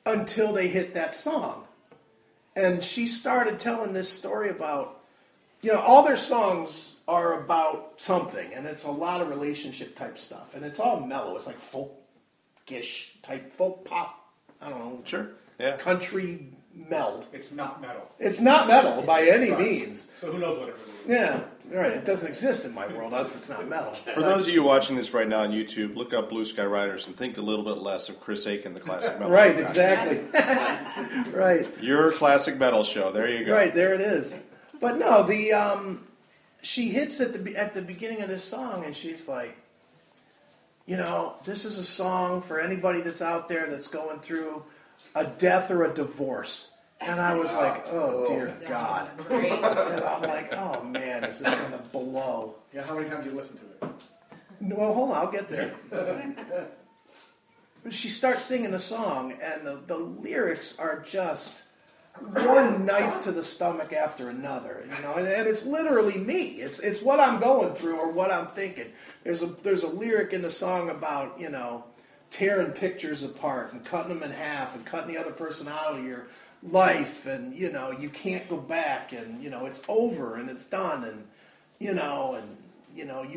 Until they hit that song. And she started telling this story about, all their songs are about something, and it's a lot of relationship type stuff. And it's all mellow. It's like folk-ish type, folk pop, I don't know. Sure, yeah. Country meld. It's not metal. It's not metal by any means. So who knows what it really is. Yeah, right. It doesn't exist in my world if it's not metal. For those of you watching this right now on YouTube, look up Blue Sky Riders and think a little bit less of Chris Akin, the classic metal show. Right, exactly. Right. Your classic metal show. There you go. Right, there it is. But no, she hits at the beginning of this song, and she's like, this is a song for anybody that's out there that's going through a death or a divorce. And I was like, oh, dear God. And I'm like, oh, man, is this going to blow? Yeah, how many times do you listen to it? Well, hold on, I'll get there. She starts singing a song, and the lyrics are just one knife to the stomach after another, and it's literally me. It's what I'm going through or what I'm thinking. There's a lyric in the song about, tearing pictures apart and cutting them in half and cutting the other person out of your life, and you can't go back, and it's over and it's done, and you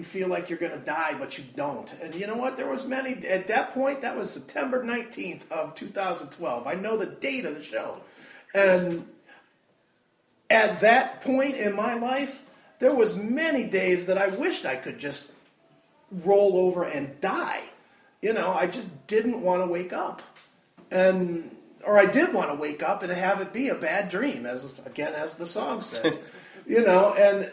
feel like you're going to die, but you don't. And you know what? There was many at that point. That was September 19th of 2012. I know the date of the show, and at that point in my life, there was many days that I wished I could just roll over and die. I just didn't want to wake up, or I did want to wake up and have it be a bad dream, as the song says, and I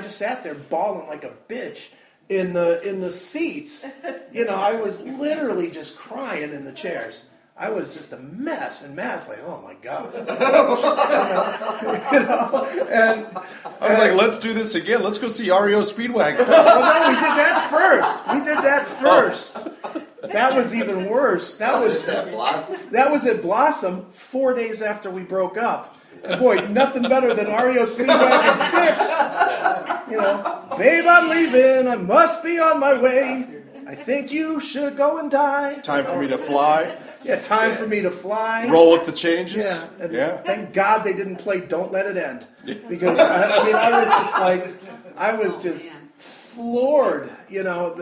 just sat there bawling like a bitch in the seats. I was literally just crying in the chairs. I was just a mess, and Matt's like, "Oh my God!" And I was like, "Let's do this again. Let's go see REO Speedwagon." Well, no, we did that first. That was even worse. That was at Blossom 4 days after we broke up. And boy, nothing better than REO Speedwagon Sticks. Babe, I'm leaving. I must be on my way. I think you should go and die. Time for me to fly. Yeah, time for me to fly. Roll with the changes. Yeah. Thank God they didn't play Don't Let It End. Because, I was just floored. You know,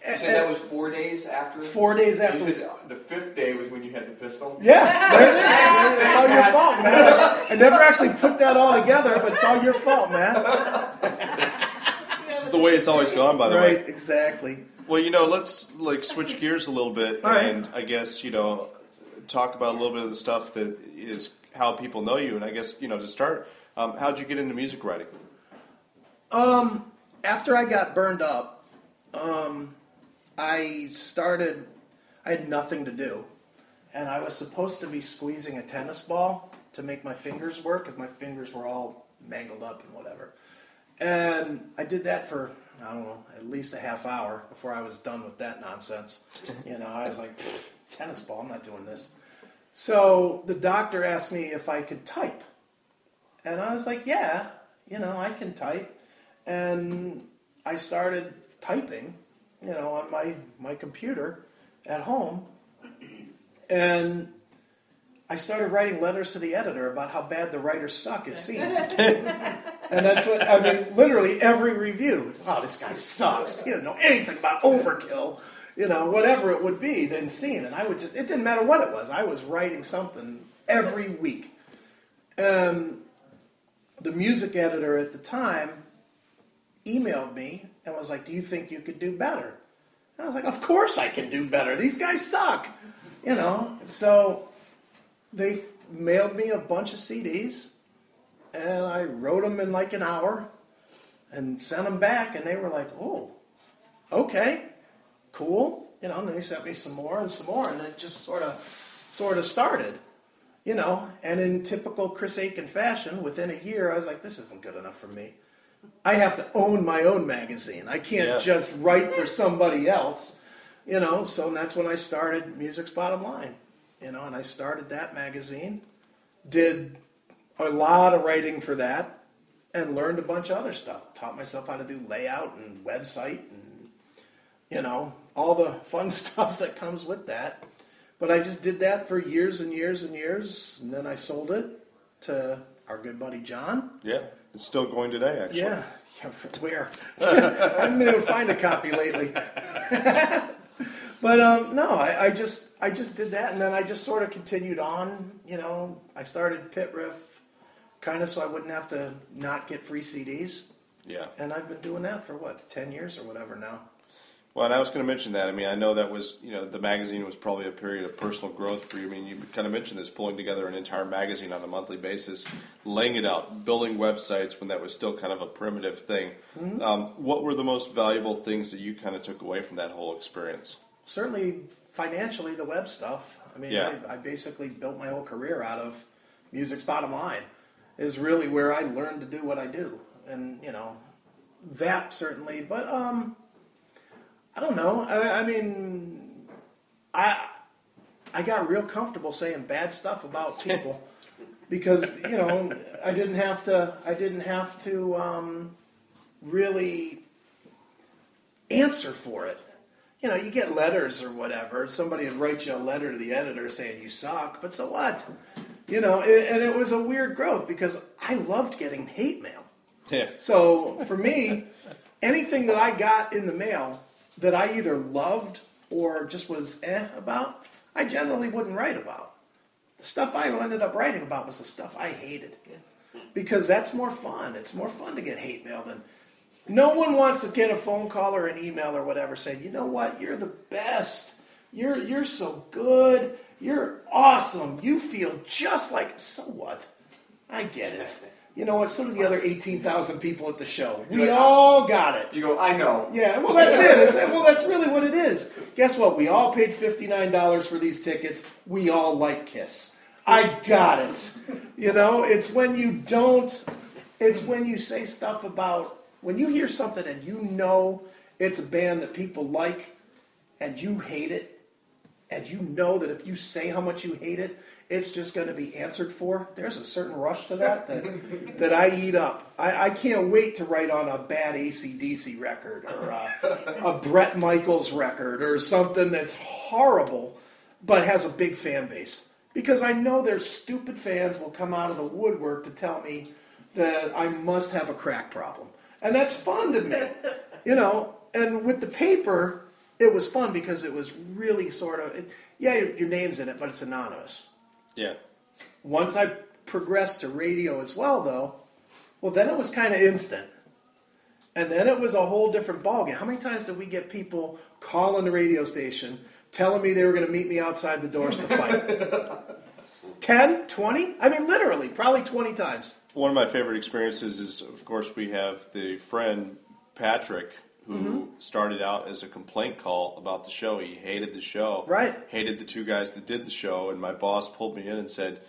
You said that was 4 days after? 4 days after. The fifth day was when you had the pistol? Yeah, there it is. It's all your fault, man. I never actually put that all together, but it's all your fault, man. This is the way it's always gone, by the way. Right, exactly. Well, let's switch gears a little bit, and I guess talk about a little bit of the stuff that is how people know you. And I guess to start, how'd you get into music writing? After I got burned up, I had nothing to do, and I was supposed to be squeezing a tennis ball to make my fingers work because my fingers were all mangled up and whatever. And I did that for, I don't know, at least a half hour before I was done with that nonsense. I was like, tennis ball, I'm not doing this. So the doctor asked me if I could type. And I was like, yeah, I can type. And I started typing, on my computer at home. And I started writing letters to the editor about how bad the writers suck at scene. And that's what, literally every review, oh, this guy sucks. He doesn't know anything about overkill. Whatever it would be, then scene. And it didn't matter what it was. I was writing something every week. The music editor at the time emailed me and was like, do you think you could do better? And I was like, of course I can do better. These guys suck. So they mailed me a bunch of CDs, and I wrote them in like an hour and sent them back, and they were like, oh, okay, cool. And they sent me some more, and it just sort of started. And in typical Chris Akin fashion, within a year, I was like, this isn't good enough for me. I have to own my own magazine. I can't just write for somebody else, So that's when I started Music's Bottom Line, and I started that magazine, did a lot of writing for that, and learned a bunch of other stuff. Taught myself how to do layout and website and, all the fun stuff that comes with that. But I just did that for years and years and years, and then I sold it to our good buddy John. Yeah, it's still going today, actually. Yeah, where? I haven't been able to find a copy lately. But no, I just did that, and then I just sort of continued on. I started Pit Riff, kind of so I wouldn't have to not get free CDs. Yeah. And I've been doing that for 10 years or whatever now. Well, and I was going to mention that. I know that was, the magazine was probably a period of personal growth for you. You kind of mentioned this, pulling together an entire magazine on a monthly basis, laying it out, building websites when that was still kind of a primitive thing. Mm-hmm. What were the most valuable things that you kind of took away from that whole experience? Certainly, financially, the web stuff. I basically built my whole career out of Music's Bottom Line. Is really where I learned to do what I do. And, that certainly. But, I don't know. I got real comfortable saying bad stuff about people because I didn't have to really answer for it. You get letters or whatever. Somebody would write you a letter to the editor saying you suck, but so what? And it was a weird growth because I loved getting hate mail. Yeah. So for me, anything that I got in the mail that I either loved or just was about, I generally wouldn't write about. The stuff I ended up writing about was the stuff I hated. Because that's more fun. It's more fun to get hate mail than... No one wants to get a phone call or an email or whatever saying, you know what, you're the best. You're so good. You're awesome. You feel just like... So what? I get it. You know what? So do the other 18,000 people at the show. We all got it. You go, I know. Yeah, well, that's it. Well, that's really what it is. Guess what? We all paid $59 for these tickets. We all like Kiss. I got it. It's when you don't... It's when you say stuff about... When you hear something and it's a band that people like and you hate it, and that if you say how much you hate it, it's just going to be answered for. There's a certain rush to that I eat up. I can't wait to write on a bad AC/DC record or a Bret Michaels record or something that's horrible but has a big fan base. Because I know their stupid fans will come out of the woodwork to tell me that I must have a crack problem. And that's fun to me. You know, and with the paper, it was fun because it was really sort of, your name's in it, but it's anonymous. Yeah. Once I progressed to radio as well, though, well, then it was kind of instant. And then it was a whole different ballgame. How many times did we get people calling the radio station, telling me they were going to meet me outside the doors to fight? 10, 20? I mean, literally, probably 20 times. One of my favorite experiences is, of course, we have the friend Patrick, who started out as a complaint call about the show. He hated the show. Right. Hated the two guys that did the show. And my boss pulled me in and said,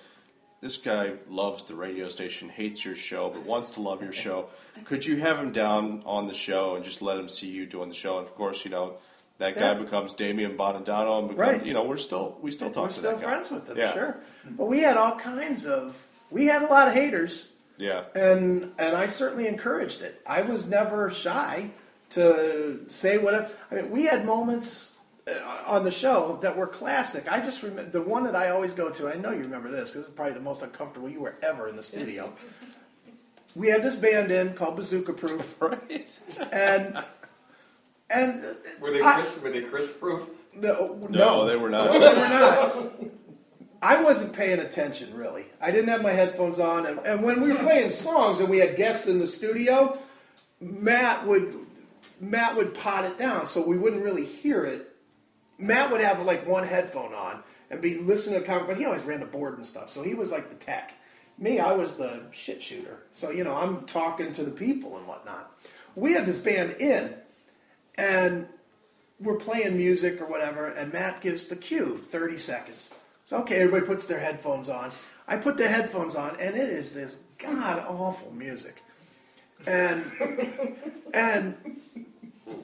this guy loves the radio station, hates your show, but wants to love your show. Could you have him down on the show and just let him see you doing the show? And, of course, you know, that guy becomes Damian Bonadano. And becomes, you know, we still talk to that guy. We're still friends with him, Yeah. sure. But we had all kinds of, we had a lot of haters. Yeah. And I certainly encouraged it. I was never shy to say whatever. I mean, we had moments on the show that were classic. I just remember the one that I always go to. I know you remember this because it's probably the most uncomfortable you were ever in the studio. We had this band in called Bazooka Proof, Right. and Were they Chris proof? No, they were not. No, they were not. I wasn't paying attention, really. I didn't have my headphones on, and when we were playing songs and we had guests in the studio, Matt would pot it down so we wouldn't really hear it. Matt would have like one headphone on and be listening to conversation, but he always ran the board and stuff, so he was like the tech. Me, I was the shit shooter. So, you know, I'm talking to the people and whatnot. We had this band in, and we're playing music or whatever, and Matt gives the cue, 30 seconds. So, okay, everybody puts their headphones on. I put the headphones on, and it is this god-awful music. And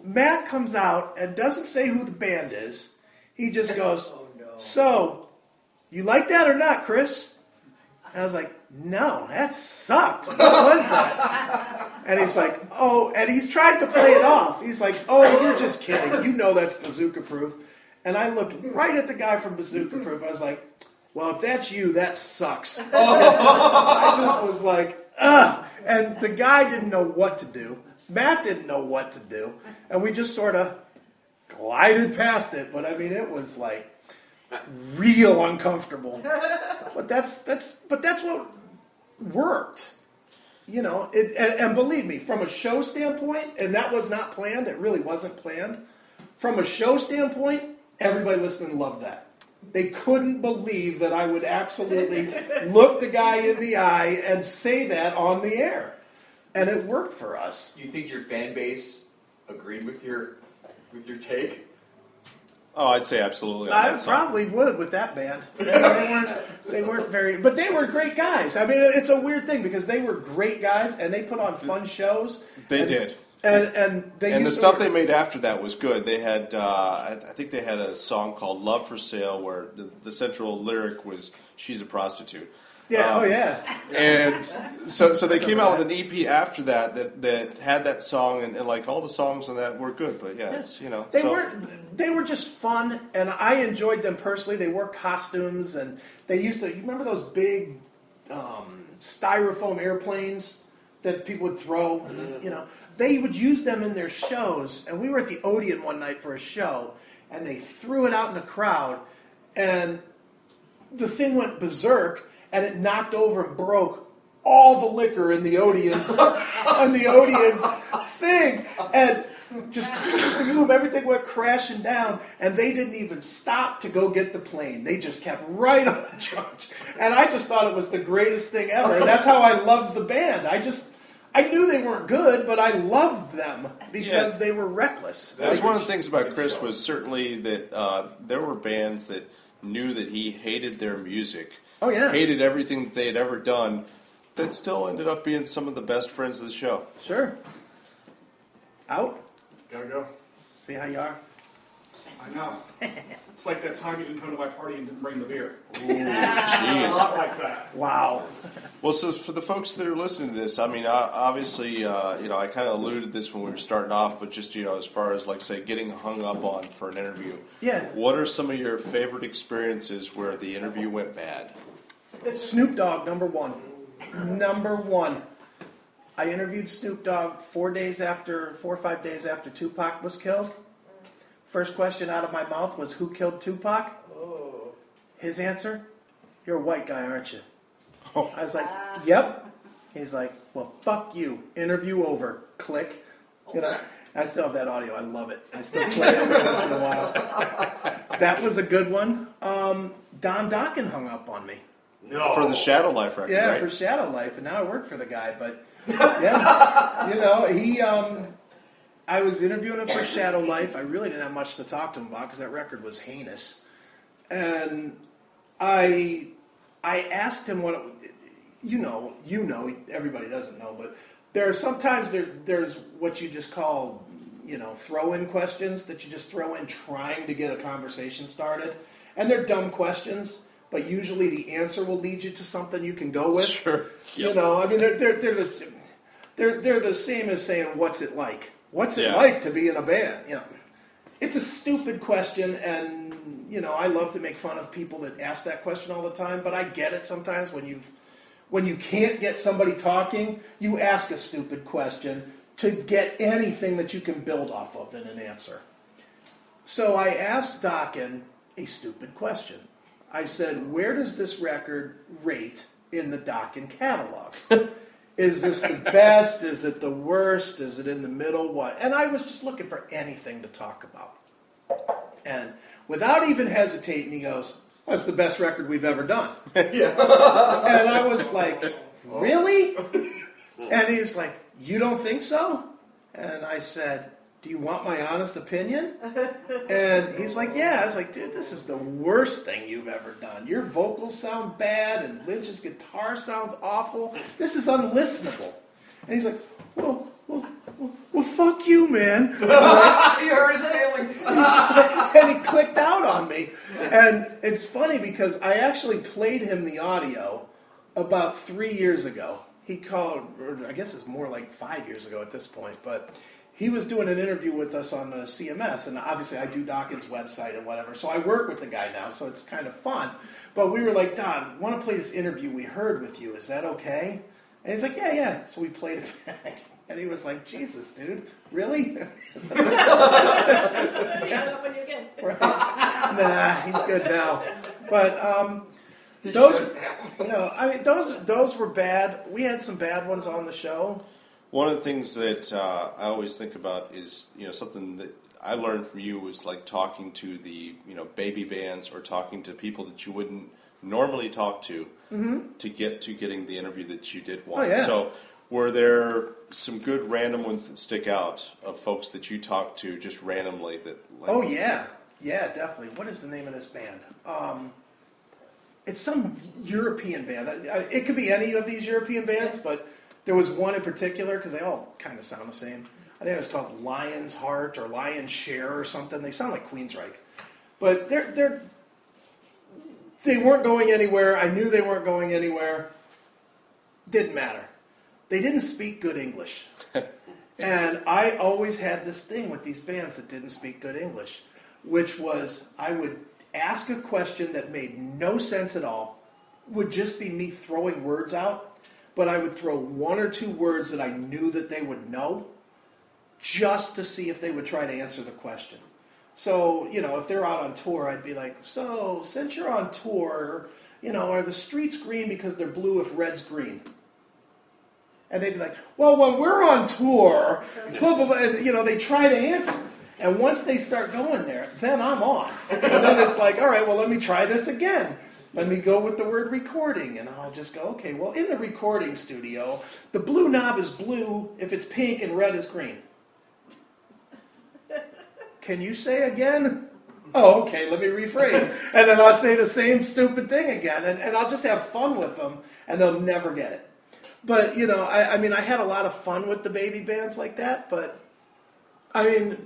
Matt comes out and doesn't say who the band is. He just goes, So, you like that or not, Chris? And I was like, no, that sucked. What was that? And he's like, oh, and he's tried to play it off. He's like, oh, you're just kidding. You know that's Bazooka Proof. And I looked right at the guy from Bazooka Proof. I was like, well, if that's you, that sucks. I just was like, ugh. And the guy didn't know what to do. Matt didn't know what to do. And we just sort of glided past it. But I mean, it was like real uncomfortable. But that's what worked. You know, and believe me, from a show standpoint, and that was not planned, it really wasn't planned. From a show standpoint, everybody listening loved that. They couldn't believe that I would absolutely look the guy in the eye and say that on the air. And it worked for us. You think your fan base agreed with your take? Oh, I'd say absolutely. I probably would with that band. They weren't very, but they were great guys. I mean, it's a weird thing because they were great guys and they put on fun shows. They did. And the stuff they made after that was good. They had, I think they had a song called "Love for Sale" where the central lyric was "She's a prostitute." Yeah. And so they came out with an EP after that had that song and like all the songs on that were good. But yeah, it's they were just fun, and I enjoyed them personally. They wore costumes, and they used to. You remember those big styrofoam airplanes that people would throw? Mm-hmm. You know, they would use them in their shows. And we were at the Odeon one night for a show, and they threw it out in the crowd, and the thing went berserk. And it knocked over and broke all the liquor in the Odeon's thing, and just everything went crashing down. And they didn't even stop to go get the plane; they just kept right on the charge. And I just thought it was the greatest thing ever. And that's how I loved the band. I knew they weren't good, but I loved them because they were reckless. That was one of the things about Chris was certainly that there were bands that knew that he hated their music. Oh, yeah. Hated everything that they had ever done, that still ended up being some of the best friends of the show. Sure. Out? Gotta go. See how you are? I know. It's like that time you didn't come to my party and didn't bring the beer. Ooh, A jeez. lot like that. Wow. Well, so for the folks that are listening to this, I mean, obviously, I kind of alluded to this when we were starting off, but just, as far as, like, say, getting hung up on for an interview. Yeah. What are some of your favorite experiences where the interview went bad? Snoop Dogg, number one. Number one. I interviewed Snoop Dogg 4 or 5 days after Tupac was killed. First question out of my mouth was, who killed Tupac? Oh. His answer, you're a white guy, aren't you? I was like, yep. He's like, well, fuck you. Interview over. Click. You know, I still have that audio. I love it. I still play it every once in a while. That was a good one. Don Dokken hung up on me. No. For the Shadow Life record, Yeah, right? for Shadow Life, and now I work for the guy. But yeah, you know, he. I was interviewing him for Shadow Life. I really didn't have much to talk to him about because that record was heinous, and I asked him what. You know, everybody doesn't know, but there are sometimes there's what you just call, you know, throw-in questions that you just throw in trying to get a conversation started, and they're dumb questions. But usually the answer will lead you to something you can go with. Sure. You know, I mean, they're the same as saying, "What's it like? What's it Yeah. like to be in a band?" You know, it's a stupid question, and you know, I love to make fun of people that ask that question all the time. But I get it sometimes when you can't get somebody talking, you ask a stupid question to get anything that you can build off of in an answer. So I asked Dokken a stupid question. I said, where does this record rate in the Dokken catalog? Is this the best? Is it the worst? Is it in the middle? What? And I was just looking for anything to talk about. And without even hesitating, he goes, that's the best record we've ever done. Yeah. And I was like, really? And he's like, you don't think so? And I said, do you want my honest opinion? And he's like, yeah. I was like, dude, this is the worst thing you've ever done. Your vocals sound bad, and Lynch's guitar sounds awful. This is unlistenable. And he's like, well, fuck you, man. You hurt his feelings. And he clicked out on me. And it's funny because I actually played him the audio about 3 years ago. He called, or I guess it's more like 5 years ago at this point, but he was doing an interview with us on the CMS, and obviously I do Dokken's website and whatever, so I work with the guy now, so it's kind of fun. But we were like, Don, want to play this interview we heard with you, is that okay? And he's like, yeah. So we played it back. And he was like, Jesus, dude, really? He hung up on you again. Nah, he's good now. But those were bad. We had some bad ones on the show. One of the things that I always think about is, you know, something that I learned from you was like talking to the, you know, baby bands or talking to people that you wouldn't normally talk to to get to getting the interview that you did want. Oh, yeah. So were there some good random ones that stick out of folks that you talked to just randomly that? Like, Oh, yeah. Yeah, definitely. What is the name of this band? It's some European band. It could be any of these European bands, but there was one in particular, because they all kind of sound the same. I think it was called Lion's Heart or Lion's Share or something. They sound like Queensryche. But they weren't going anywhere. I knew they weren't going anywhere. Didn't matter. They didn't speak good English. And I always had this thing with these bands that didn't speak good English, which was I would ask a question that made no sense at all, would just be me throwing words out, but I would throw one or two words that I knew that they would know, just to see if they would try to answer the question. So, you know, if they're out on tour, I'd be like, so, since you're on tour, you know, are the streets green because they're blue if red's green? And they'd be like, well, when we're on tour, blah, blah, blah, and, you know, they try to answer. And once they start going there, then I'm on. And then it's like, all right, well, let me try this again. Let me go with the word recording. And I'll just go, okay, well, in the recording studio, the blue knob is blue if it's pink and red is green. Can you say again? Oh, okay, let me rephrase. And then I'll say the same stupid thing again. And I'll just have fun with them, and they'll never get it. But, you know, I mean, I had a lot of fun with the baby bands like that. But, I mean,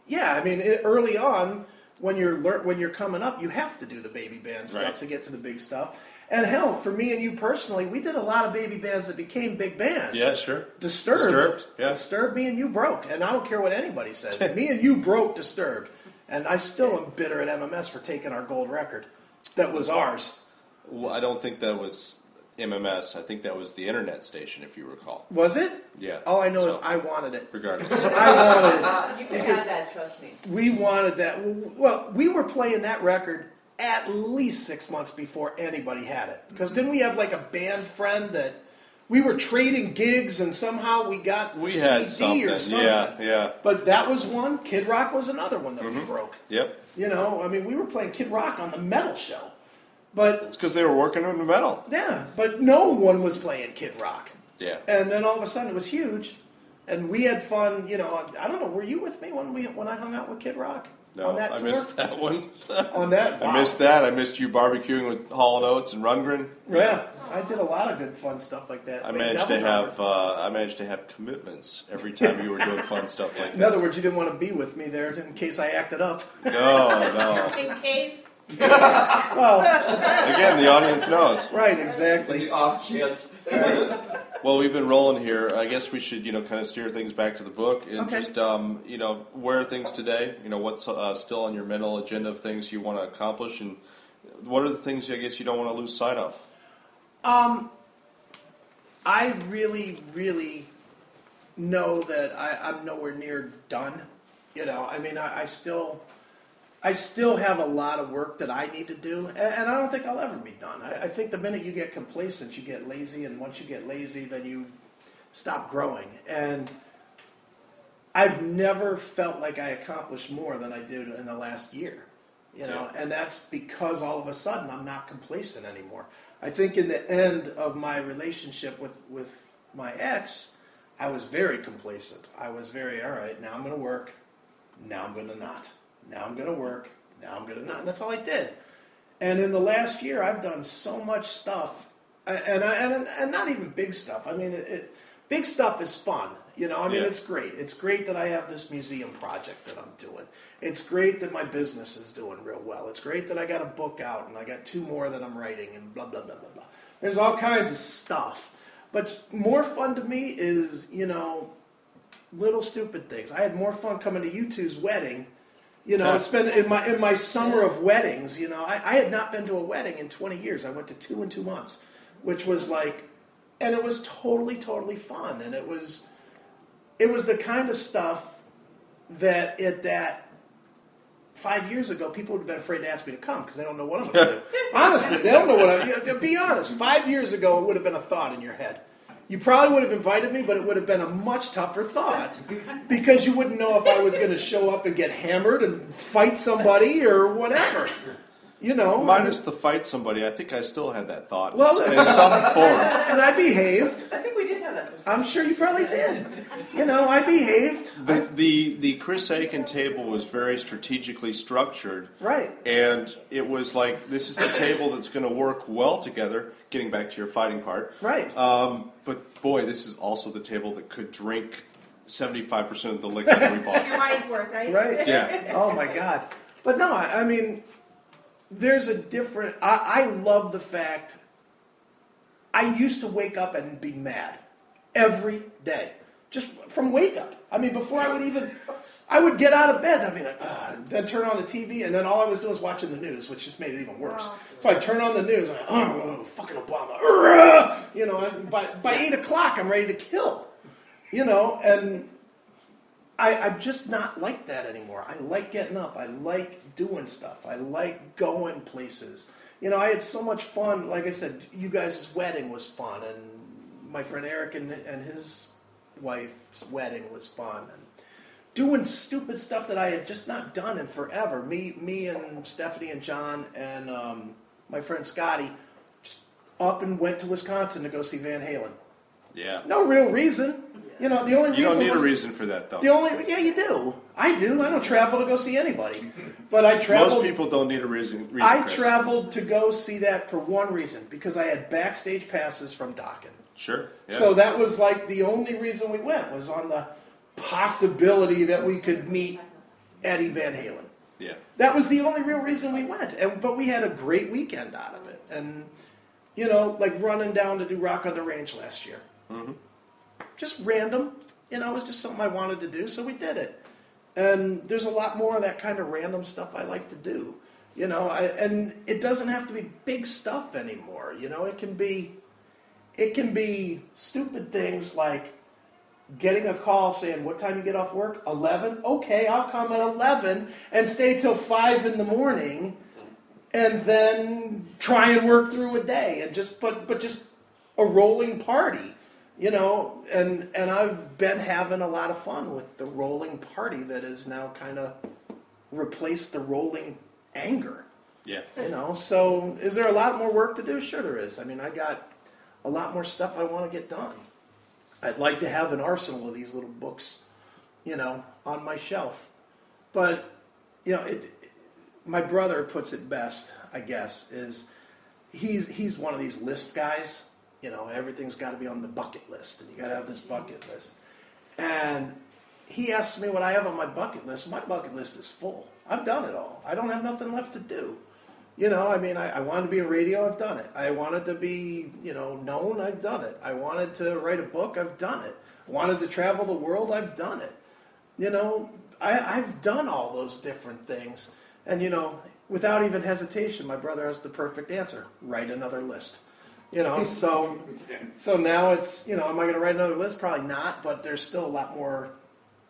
yeah, I mean, early on, when you're coming up, you have to do the baby band stuff to get to the big stuff. And hell, for me and you personally, we did a lot of baby bands that became big bands. Yeah, sure. Disturbed. Yeah. Disturbed, me and you broke. And I don't care what anybody says. Me and you broke Disturbed. And I still am bitter at MMS for taking our gold record. That was ours. Well, I don't think that was MMS. I think that was the internet station, if you recall. Was it? Yeah. All I know is I wanted it. Regardless. I wanted it. You can have that, trust me. We wanted that. Well, we were playing that record at least 6 months before anybody had it. Because didn't we have like a band friend that we were trading gigs and somehow we got We the had CD or something. something? Yeah. But that was one. Kid Rock was another one that we broke. Yep. You know, I mean, we were playing Kid Rock on the metal show. But, It's because they were working on the metal. yeah, but no one was playing Kid Rock. Yeah. And then all of a sudden it was huge. And we had fun, you know, I don't know, were you with me when I hung out with Kid Rock? No, on that I tour? missed that one. On that? I missed that. I missed you barbecuing with Hall & Oates and Rundgren. Yeah, I did a lot of good fun stuff like that. I Wait, managed that to was have commitments every time you were doing fun stuff like In that. other words, you didn't want to be with me there in case I acted up. No. In case. Well, Again, the audience knows. right, exactly. The off chance. Well, we've been rolling here. I guess we should, kind of steer things back to the book and Okay. just, where are things today? What's still on your mental agenda of things you want to accomplish, and what are the things I guess you don't want to lose sight of? I really, really know that I'm nowhere near done. You know, I mean, I still have a lot of work that I need to do, and I don't think I'll ever be done. I think the minute you get complacent, you get lazy, and once you get lazy, then you stop growing. And I've never felt like I accomplished more than I did in the last year, and that's because all of a sudden I'm not complacent anymore. I think in the end of my relationship with my ex, I was very complacent. I was very, all right, now I'm going to work, now I'm going to not. Now I'm going to work, now I'm going to not. And that's all I did. And in the last year, I've done so much stuff, and not even big stuff. I mean, big stuff is fun. It's great. It's great that I have this museum project that I'm doing. It's great that my business is doing real well. It's great that I got a book out, and I got 2 more that I'm writing, and blah, blah, blah, blah, blah. There's all kinds of stuff. But more fun to me is, little stupid things. I had more fun coming to you two's wedding. It's been in my summer of weddings. I had not been to a wedding in 20 years. I went to 2 in 2 months, which was like, and it was totally, totally fun. And it was the kind of stuff that 5 years ago people would have been afraid to ask me to come because they don't know what I'm going to do. Honestly, they don't know what be honest. 5 years ago, it would have been a thought in your head. You probably would have invited me, but it would have been a much tougher thought because you wouldn't know if I was going to show up and get hammered and fight somebody or whatever. Minus the fight somebody, I think I still had that thought Well, in some form. And I behaved. I think we did have that discussion. I'm sure you probably did. I behaved. The Chris Akin table was very strategically structured. Right. And it was like, this is the table that's going to work well together, getting back to your fighting part. Right. But boy, this is also the table that could drink 75% of the liquor that we bought. Your money's worth, right? Right. Yeah. Oh, my God. But no, I mean, there's a different... I love the fact... I used to wake up and be mad every day. Just from wake up. I mean, before I would even... I would get out of bed and I'd be like, then turn on the TV, and then all I was doing was watching the news, which just made it even worse. So I'd turn on the news, and fucking Obama. By 8 o'clock, I'm ready to kill. And I'm just not like that anymore. I like getting up. I like doing stuff. I like going places. I had so much fun. Like I said, you guys' wedding was fun, and my friend Eric and his wife's wedding was fun. And doing stupid stuff that I had just not done in forever. Me and Stephanie and John and my friend Scotty just up and went to Wisconsin to go see Van Halen. Yeah. No real reason. The only reason You don't need a reason for that, though. Yeah, you do. I do. I don't travel to go see anybody. But I traveled. Most people don't need a reason I Chris. traveled to go see that for one reason, because I had backstage passes from Dokken. Sure. Yeah. So that was like the only reason we went, was on the possibility that we could meet Eddie Van Halen. Yeah. That was the only real reason we went. But we had a great weekend out of it. And, like running down to do Rock on the Range last year. Mm-hmm. Just random. It was just something I wanted to do, so we did it. And there's a lot more of that kind of random stuff I like to do. And it doesn't have to be big stuff anymore. It can be it can be stupid things like getting a call saying, what time you get off work? 11? Okay, I'll come at 11 and stay till 5 in the morning and then try and work through a day and just a rolling party, you know, and I've been having a lot of fun with the rolling party that has now kind of replaced the rolling anger. Yeah. You know, so is there a lot more work to do? Sure there is. I mean, I got a lot more stuff I want to get done. I'd like to have an arsenal of these little books, you know, on my shelf. But, you know, my brother puts it best, I guess, is he's one of these list guys. You know, everything's got to be on the bucket list, and you got to have this bucket list. And he asks me what I have on my bucket list. My bucket list is full. I've done it all. I don't have nothing left to do. You know, I mean, I wanted to be in radio, I've done it. I wanted to be, you know, known, I've done it. I wanted to write a book, I've done it. I wanted to travel the world, I've done it. You know, I've done all those different things. And, you know, without even hesitation, my brother has the perfect answer. Write another list. You know, so now it's, you know, am I going to write another list? Probably not, but there's still a lot more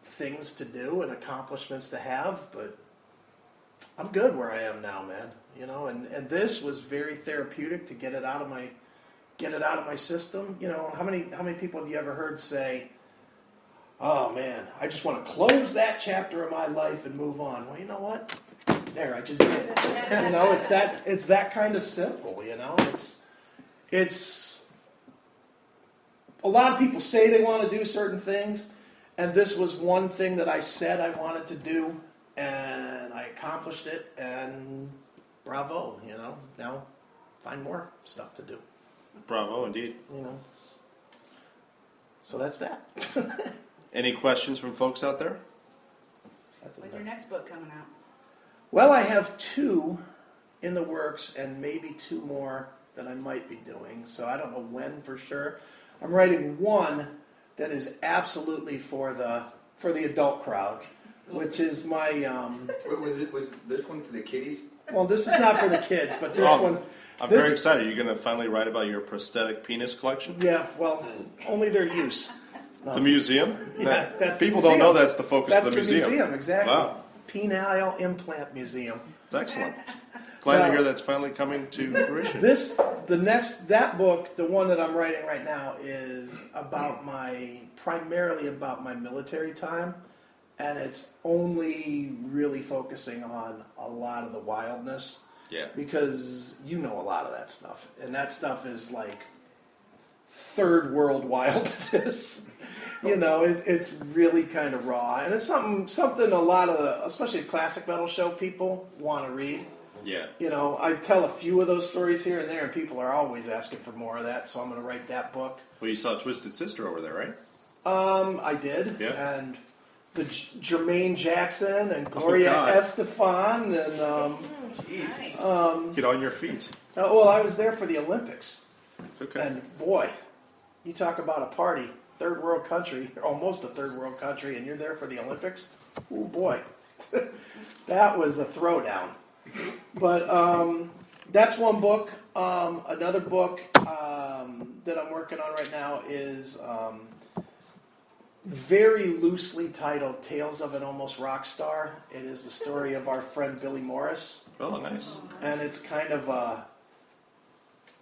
things to do and accomplishments to have, but I'm good where I am now, man. You know, and this was very therapeutic to get it out of my system. You know, how many people have you ever heard say, "Oh man, I just want to close that chapter of my life and move on"? Well, you know what? There, I just did it. You know, it's that kind of simple. You know, it's a lot of people say they want to do certain things, and this was one thing that I said I wanted to do, and I accomplished it, and bravo, you know. Now, find more stuff to do. Bravo, indeed. You know. So that's that. Any questions from folks out there? When's your next book coming out? Well, I have 2 in the works, and maybe 2 more that I might be doing. So I don't know when for sure. I'm writing one that is absolutely for the adult crowd, which is my. Was this one for the kiddies? Well, this is not for the kids, but this one. I'm very excited. You're going to finally write about your prosthetic penis collection? Yeah, well, only their use. The museum? Yeah, that's people the museum. don't know that's the focus of the That's museum. the museum, exactly. Wow. Penile Implant Museum. It's excellent. Glad to hear that's finally coming to fruition. That book, the one that I'm writing right now, is primarily about my military time, and it's only really focusing on a lot of the wildness. Yeah. Because you know a lot of that stuff, and that stuff is like third world wildness. You know, it's really kind of raw, and it's something a lot of especially classic metal show people want to read. Yeah. You know, I tell a few of those stories here and there, and people are always asking for more of that, so I'm going to write that book. Well, you saw Twisted Sister over there, right? I did. Yeah. And the Jermaine Jackson and Gloria Estefan and get on your feet. Well, I was there for the Olympics. Okay. And boy, you talk about a party, third world country, almost a third world country, and you're there for the Olympics. Oh boy, that was a throwdown. But that's one book. Another book that I'm working on right now is very loosely titled Tales of an Almost Rock Star. It is the story of our friend Billy Morris. Oh, nice. And it's kind of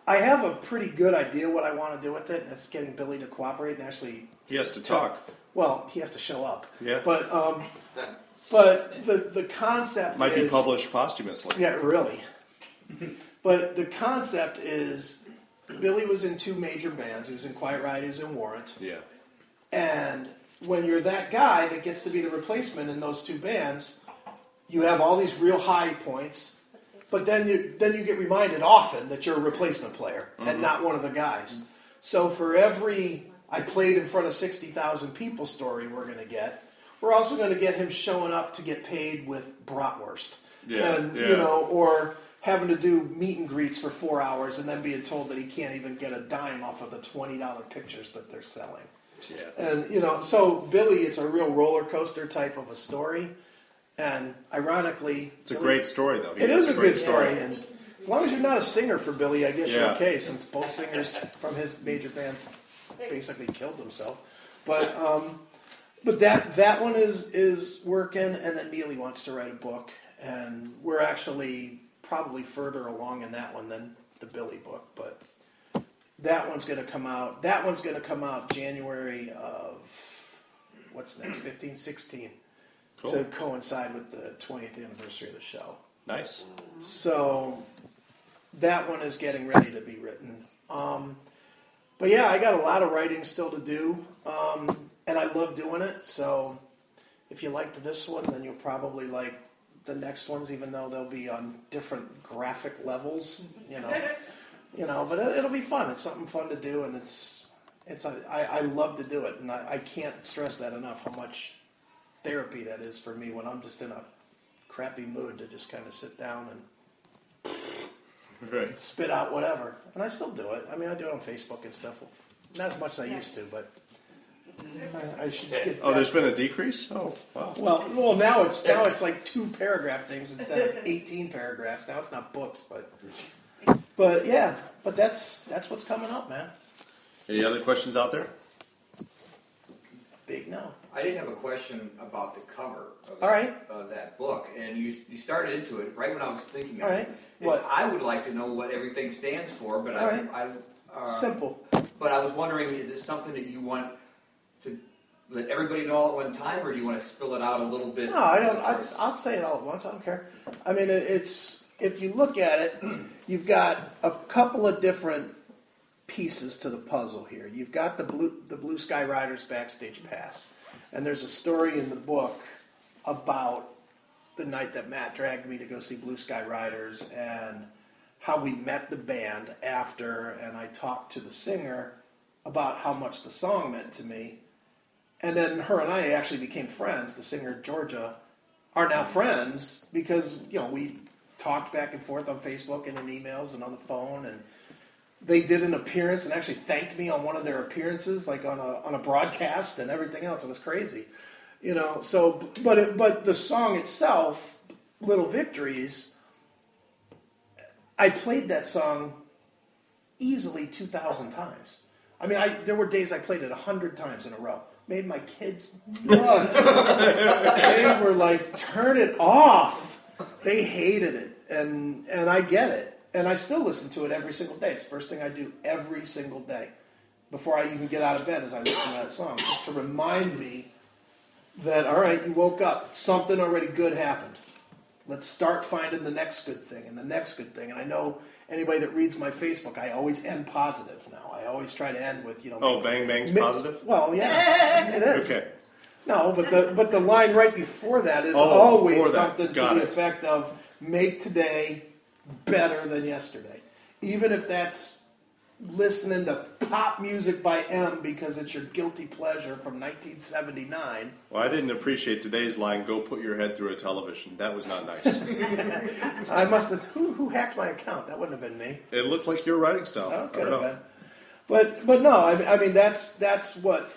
I have a pretty good idea what I want to do with it, and it's getting Billy to cooperate and actually... He has to talk. Well, he has to show up. Yeah. But the concept might be published posthumously. Yeah, really. But the concept is Billy was in 2 major bands. He was in Quiet Riot, he was in Warrant. Yeah. And when you're that guy that gets to be the replacement in those 2 bands, you have all these real high points, but then you get reminded often that you're a replacement player and not one of the guys. So for every I played in front of 60,000 people story we're also going to get him showing up to get paid with bratwurst. You know, or having to do meet and greets for 4 hours and then being told that he can't even get a dime off of the $20 pictures that they're selling. Yeah. And, you know, so Billy, it's a real roller coaster type of a story. And ironically... It's a great story, though. It is a good story. And As long as you're not a singer for Billy, I guess you're Yeah. okay, since both singers from his major bands basically killed himself. But that one is working, and then Neely wants to write a book, and we're actually probably further along in that one than the Billy book, but that one's going to come out. That one's going to come out January of what's next, 15, 16, Cool. to coincide with the 20th anniversary of the show. Nice. So that one is getting ready to be written. But yeah, I got a lot of writing still to do, and I love doing it. So if you liked this one, then you'll probably like the next ones, even though they'll be on different graphic levels. But it'll be fun. It's something fun to do, and I love to do it, and I can't stress that enough. How much therapy that is for me when I'm just in a crappy mood to just kind of sit down and Right. spit out whatever. And I still do it. I mean, I do it on Facebook and stuff. Not as much as I used to, but I should get Oh, there's been a decrease? Oh, wow. Well, now it's like 2 paragraph things instead of 18 paragraphs. Now it's not books, but yeah, but that's what's coming up, man. Any other questions out there? Big no. I did have a question about the cover of All right. that book, and you started into it right when I was thinking of All it. right. Is What? I would like to know what everything stands for, but All right. Simple. But I was wondering, is it something that you want to let everybody know all at one time, or do you want to spill it out a little bit? No, I don't. I'll say it all at once. I don't care. I mean, it's if you look at it, you've got a couple of different pieces to the puzzle here. You've got the Blue Sky Riders backstage pass, and there's a story in the book about the night that Matt dragged me to go see Blue Sky Riders and how we met the band after, and I talked to the singer about how much the song meant to me. And then her and I actually became friends. The singer, Georgia, are now friends because, we talked back and forth on Facebook and in emails and on the phone, and they did an appearance and actually thanked me on one of their appearances, like on a broadcast and everything else. It was crazy, So, but the song itself, Little Victories, I played that song easily 2,000 times. I mean, there were days I played it 100 times in a row. Made my kids nuts. They were like, "Turn it off." They hated it, and I get it. And I still listen to it every single day. It's the first thing I do every single day. Before I even get out of bed is I listen to that song. Just to remind me that, all right, you woke up. Something already good happened. Let's start finding the next good thing and the next good thing. And I know anybody that reads my Facebook, I always end positive now. I always try to end with, Oh, bang bang's positive? Well, yeah, it is. Okay. No, but the line right before that is before always that. something to Got the it. effect of make today better than yesterday. Even if that's listening to pop music by M because it's your guilty pleasure from 1979. Well, I didn't appreciate today's line, go put your head through a television. That was not nice. I must have, who hacked my account? That wouldn't have been me. It looked like your writing style. Oh, I could don't have know. been. But no, I mean that's what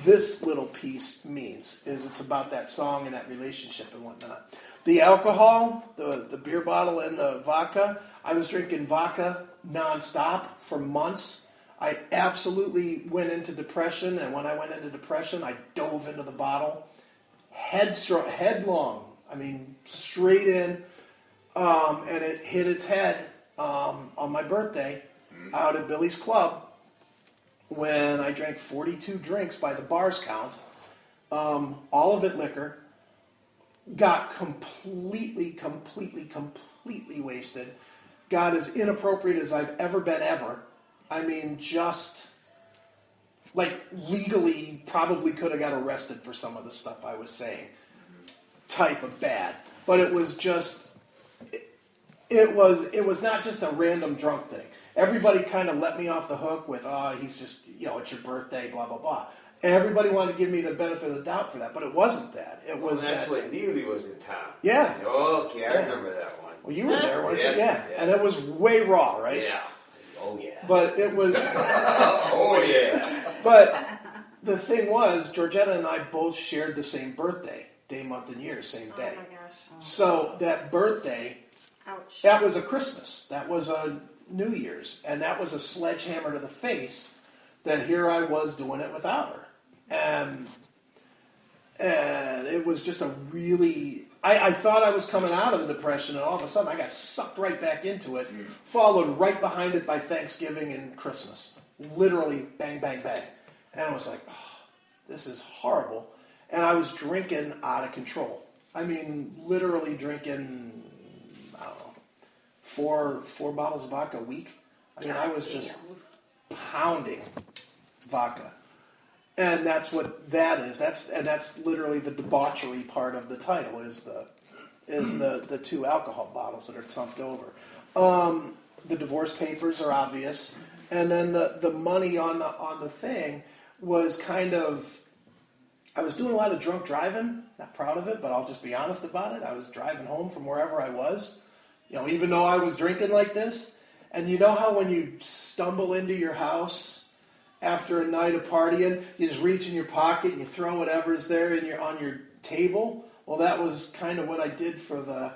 this little piece means, is it's about that song and that relationship and whatnot. The alcohol, the beer bottle and the vodka, I was drinking vodka nonstop for months. I absolutely went into depression, and when I went into depression, I dove into the bottle. Headlong, I mean, straight in, and it hit its head on my birthday out at Billy's Club when I drank 42 drinks by the bar's count, all of it liquor, got completely wasted, got as inappropriate as I've ever been ever. I mean, just like legally probably could have got arrested for some of the stuff I was saying. Type of bad. But it was just, it was not just a random drunk thing. Everybody kind of let me off the hook with, he's just, it's your birthday, blah, blah, blah. Everybody wanted to give me the benefit of the doubt for that, but it wasn't that. It was that's that, when Neely was in town. Yeah. Okay, I Yeah. remember that one. Well, you were there, weren't Yes, you? Yeah. yes. And it was way raw, right? Yeah. Oh, yeah. But it was... Oh, yeah. But the thing was, Georgetta and I both shared the same birthday, day, month, and year, same day. Oh my gosh. So that birthday, Ouch. That was a Christmas. That was a New Year's. And that was a sledgehammer to the face that here I was doing it without her. And it was just a really... I thought I was coming out of the depression, and all of a sudden I got sucked right back into it, followed right behind it by Thanksgiving and Christmas. Literally bang, bang, bang. And I was like, oh, this is horrible. And I was drinking out of control. I mean, literally drinking, I don't know, four bottles of vodka a week. I mean, I was just pounding vodka. And that's what that is. That's literally the debauchery part of the title is the 2 alcohol bottles that are tumped over. The divorce papers are obvious, and then the money on the thing was kind of. I was doing a lot of drunk driving. Not proud of it, but I'll just be honest about it. I was driving home from wherever I was, even though I was drinking like this. And you know how when you stumble into your house after a night of partying, you just reach in your pocket and you throw whatever's there on your table? Well, that was kind of what I did for the...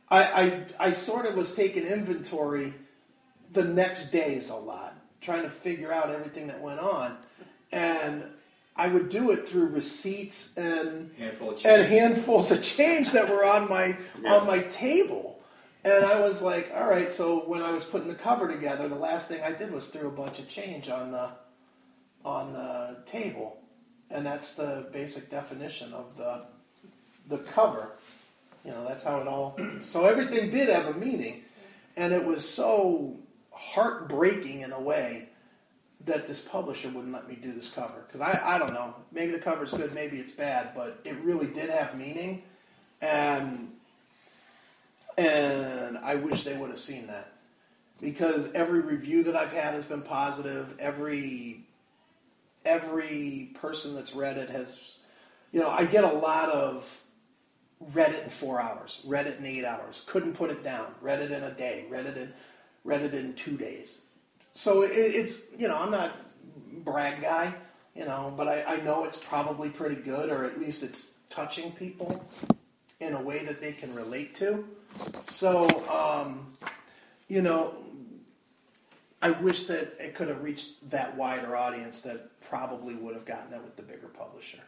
I sort of was taking inventory the next days a lot, trying to figure out everything that went on. And I would do it through receipts and handfuls of change that were on my table. And I was like, all right, so when I was putting the cover together, the last thing I did was threw a bunch of change on the table. And that's the basic definition of the cover. That's how it all... So everything did have a meaning. And it was so heartbreaking in a way that this publisher wouldn't let me do this cover. Because I don't know. Maybe the cover's good, maybe it's bad. But it really did have meaning. And I wish they would have seen that. Because every review that I've had has been positive. Every person that's read it has... I get a lot of... Read it in 4 hours. Read it in 8 hours. Couldn't put it down. Read it in a day. Read it in 2 days. So it's, I'm not a brag guy, but I know it's probably pretty good, or at least it's touching people in a way that they can relate to. So, I wish that it could have reached that wider audience that probably would have gotten it with the bigger publisher.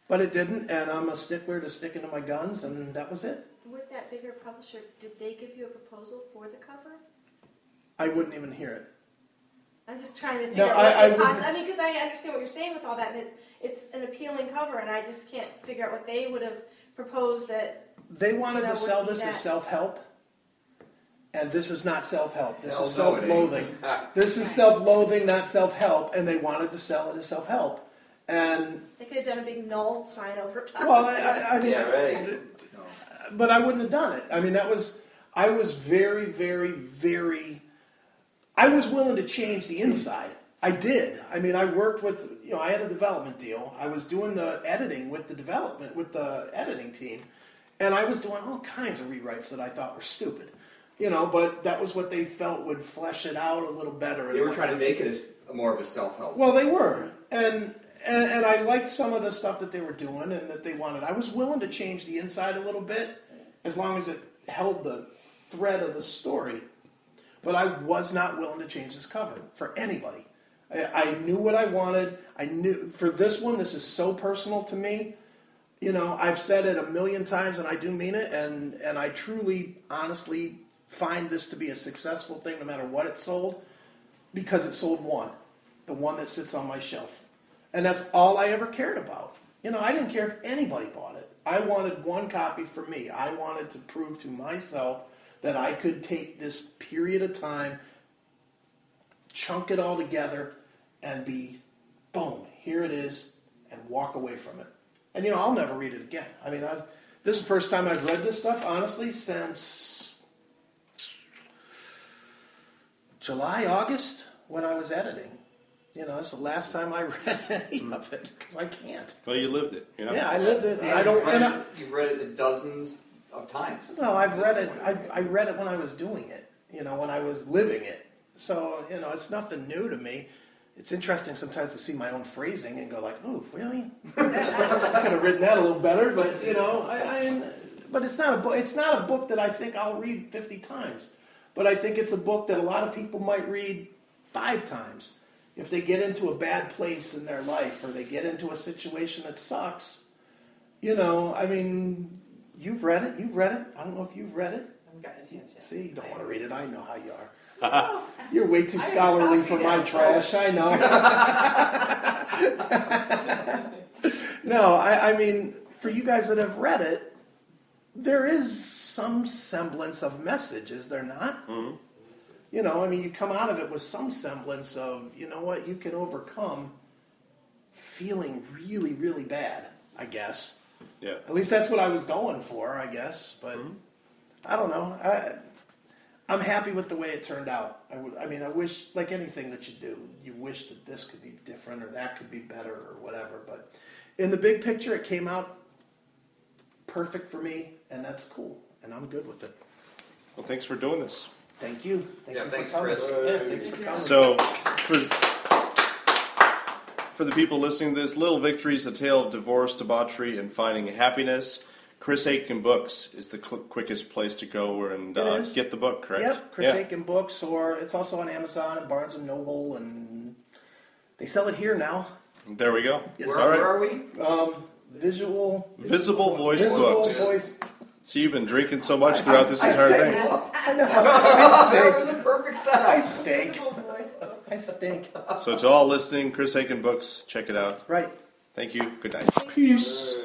But it didn't, and I'm a stickler to sticking to my guns, and that was it. With that bigger publisher, did they give you a proposal for the cover? I wouldn't even hear it. I'm just trying to figure out I because I understand what you're saying with all that, and it's an appealing cover, and I just can't figure out what they would have proposed that... They wanted to sell this as self-help, and this is not self-help. This is self-loathing. This is self-loathing, not self-help, and they wanted to sell it as self-help. And they could have done a big null sign over top. Well, I mean, yeah, right. But I wouldn't have done it. I mean, I was very, very, very... I was willing to change the inside. I did. I mean, I worked with, I had a development deal. I was doing the editing with the editing team. And I was doing all kinds of rewrites that I thought were stupid. But that was what they felt would flesh it out a little better. They were trying to make it as more of a self-help. Well, they were. And I liked some of the stuff that they were doing and that they wanted. I was willing to change the inside a little bit as long as it held the thread of the story. But I was not willing to change this cover for anybody. I knew what I wanted. I knew for this one, this is so personal to me. I've said it a million times, and I do mean it. And I truly, honestly find this to be a successful thing, no matter what it sold, because it sold the one that sits on my shelf, and that's all I ever cared about. I didn't care if anybody bought it. I wanted one copy for me. I wanted to prove to myself that I could take this period of time, chunk it all together, and be, boom, here it is, and walk away from it. And, I'll never read it again. I mean, this is the first time I've read this stuff, honestly, since July, August, when I was editing. It's the last time I read any of it, because I can't. Well, you lived it, Yeah, I lived it. You've read it dozens of times. No, I've read it. I read it when I was doing it. When I was living it. So it's nothing new to me. It's interesting sometimes to see my own phrasing and go like, "Oh, really?" I could have written that a little better, but but it's not a book. It's not a book that I think I'll read 50 times. But I think it's a book that a lot of people might read 5 times. If they get into a bad place in their life or they get into a situation that sucks, you know, I mean, you've read it. I don't know if you've read it. I haven't gotten a chance yet. See, you don't want to read it. I know how you are. You're way too scholarly for my trash. I know. No, I mean, for you guys that have read it, there is some semblance of message, is there not? Mm-hmm. You know, I mean, you come out of it with some semblance of, you know what, you can overcome feeling really, really bad, I guess. Yeah. At least that's what I was going for, I guess. But I don't know. I'm happy with the way it turned out. I mean, I wish, like anything that you do, you wish that this could be different or that could be better or whatever. But in the big picture, it came out perfect for me, and that's cool. And I'm good with it. Well, thanks for doing this. Thank you. Thanks, Chris. Yeah, thanks for coming. So, for the people listening to this, Little Victories, A Tale of Divorce, Debauchery, and Finding Happiness, Chris Akin Books is the quickest place to go and get the book, correct? Yep, Chris Akin Books, or it's also on Amazon and Barnes & Noble, and they sell it here now. There we go. Where are we? Visible Voice Books. Voice. So you've been drinking so much throughout this entire thing. I know. That was a perfect setup. I stink. So to all listening, Chris Akin Books, check it out. Right. Thank you. Good night. Peace.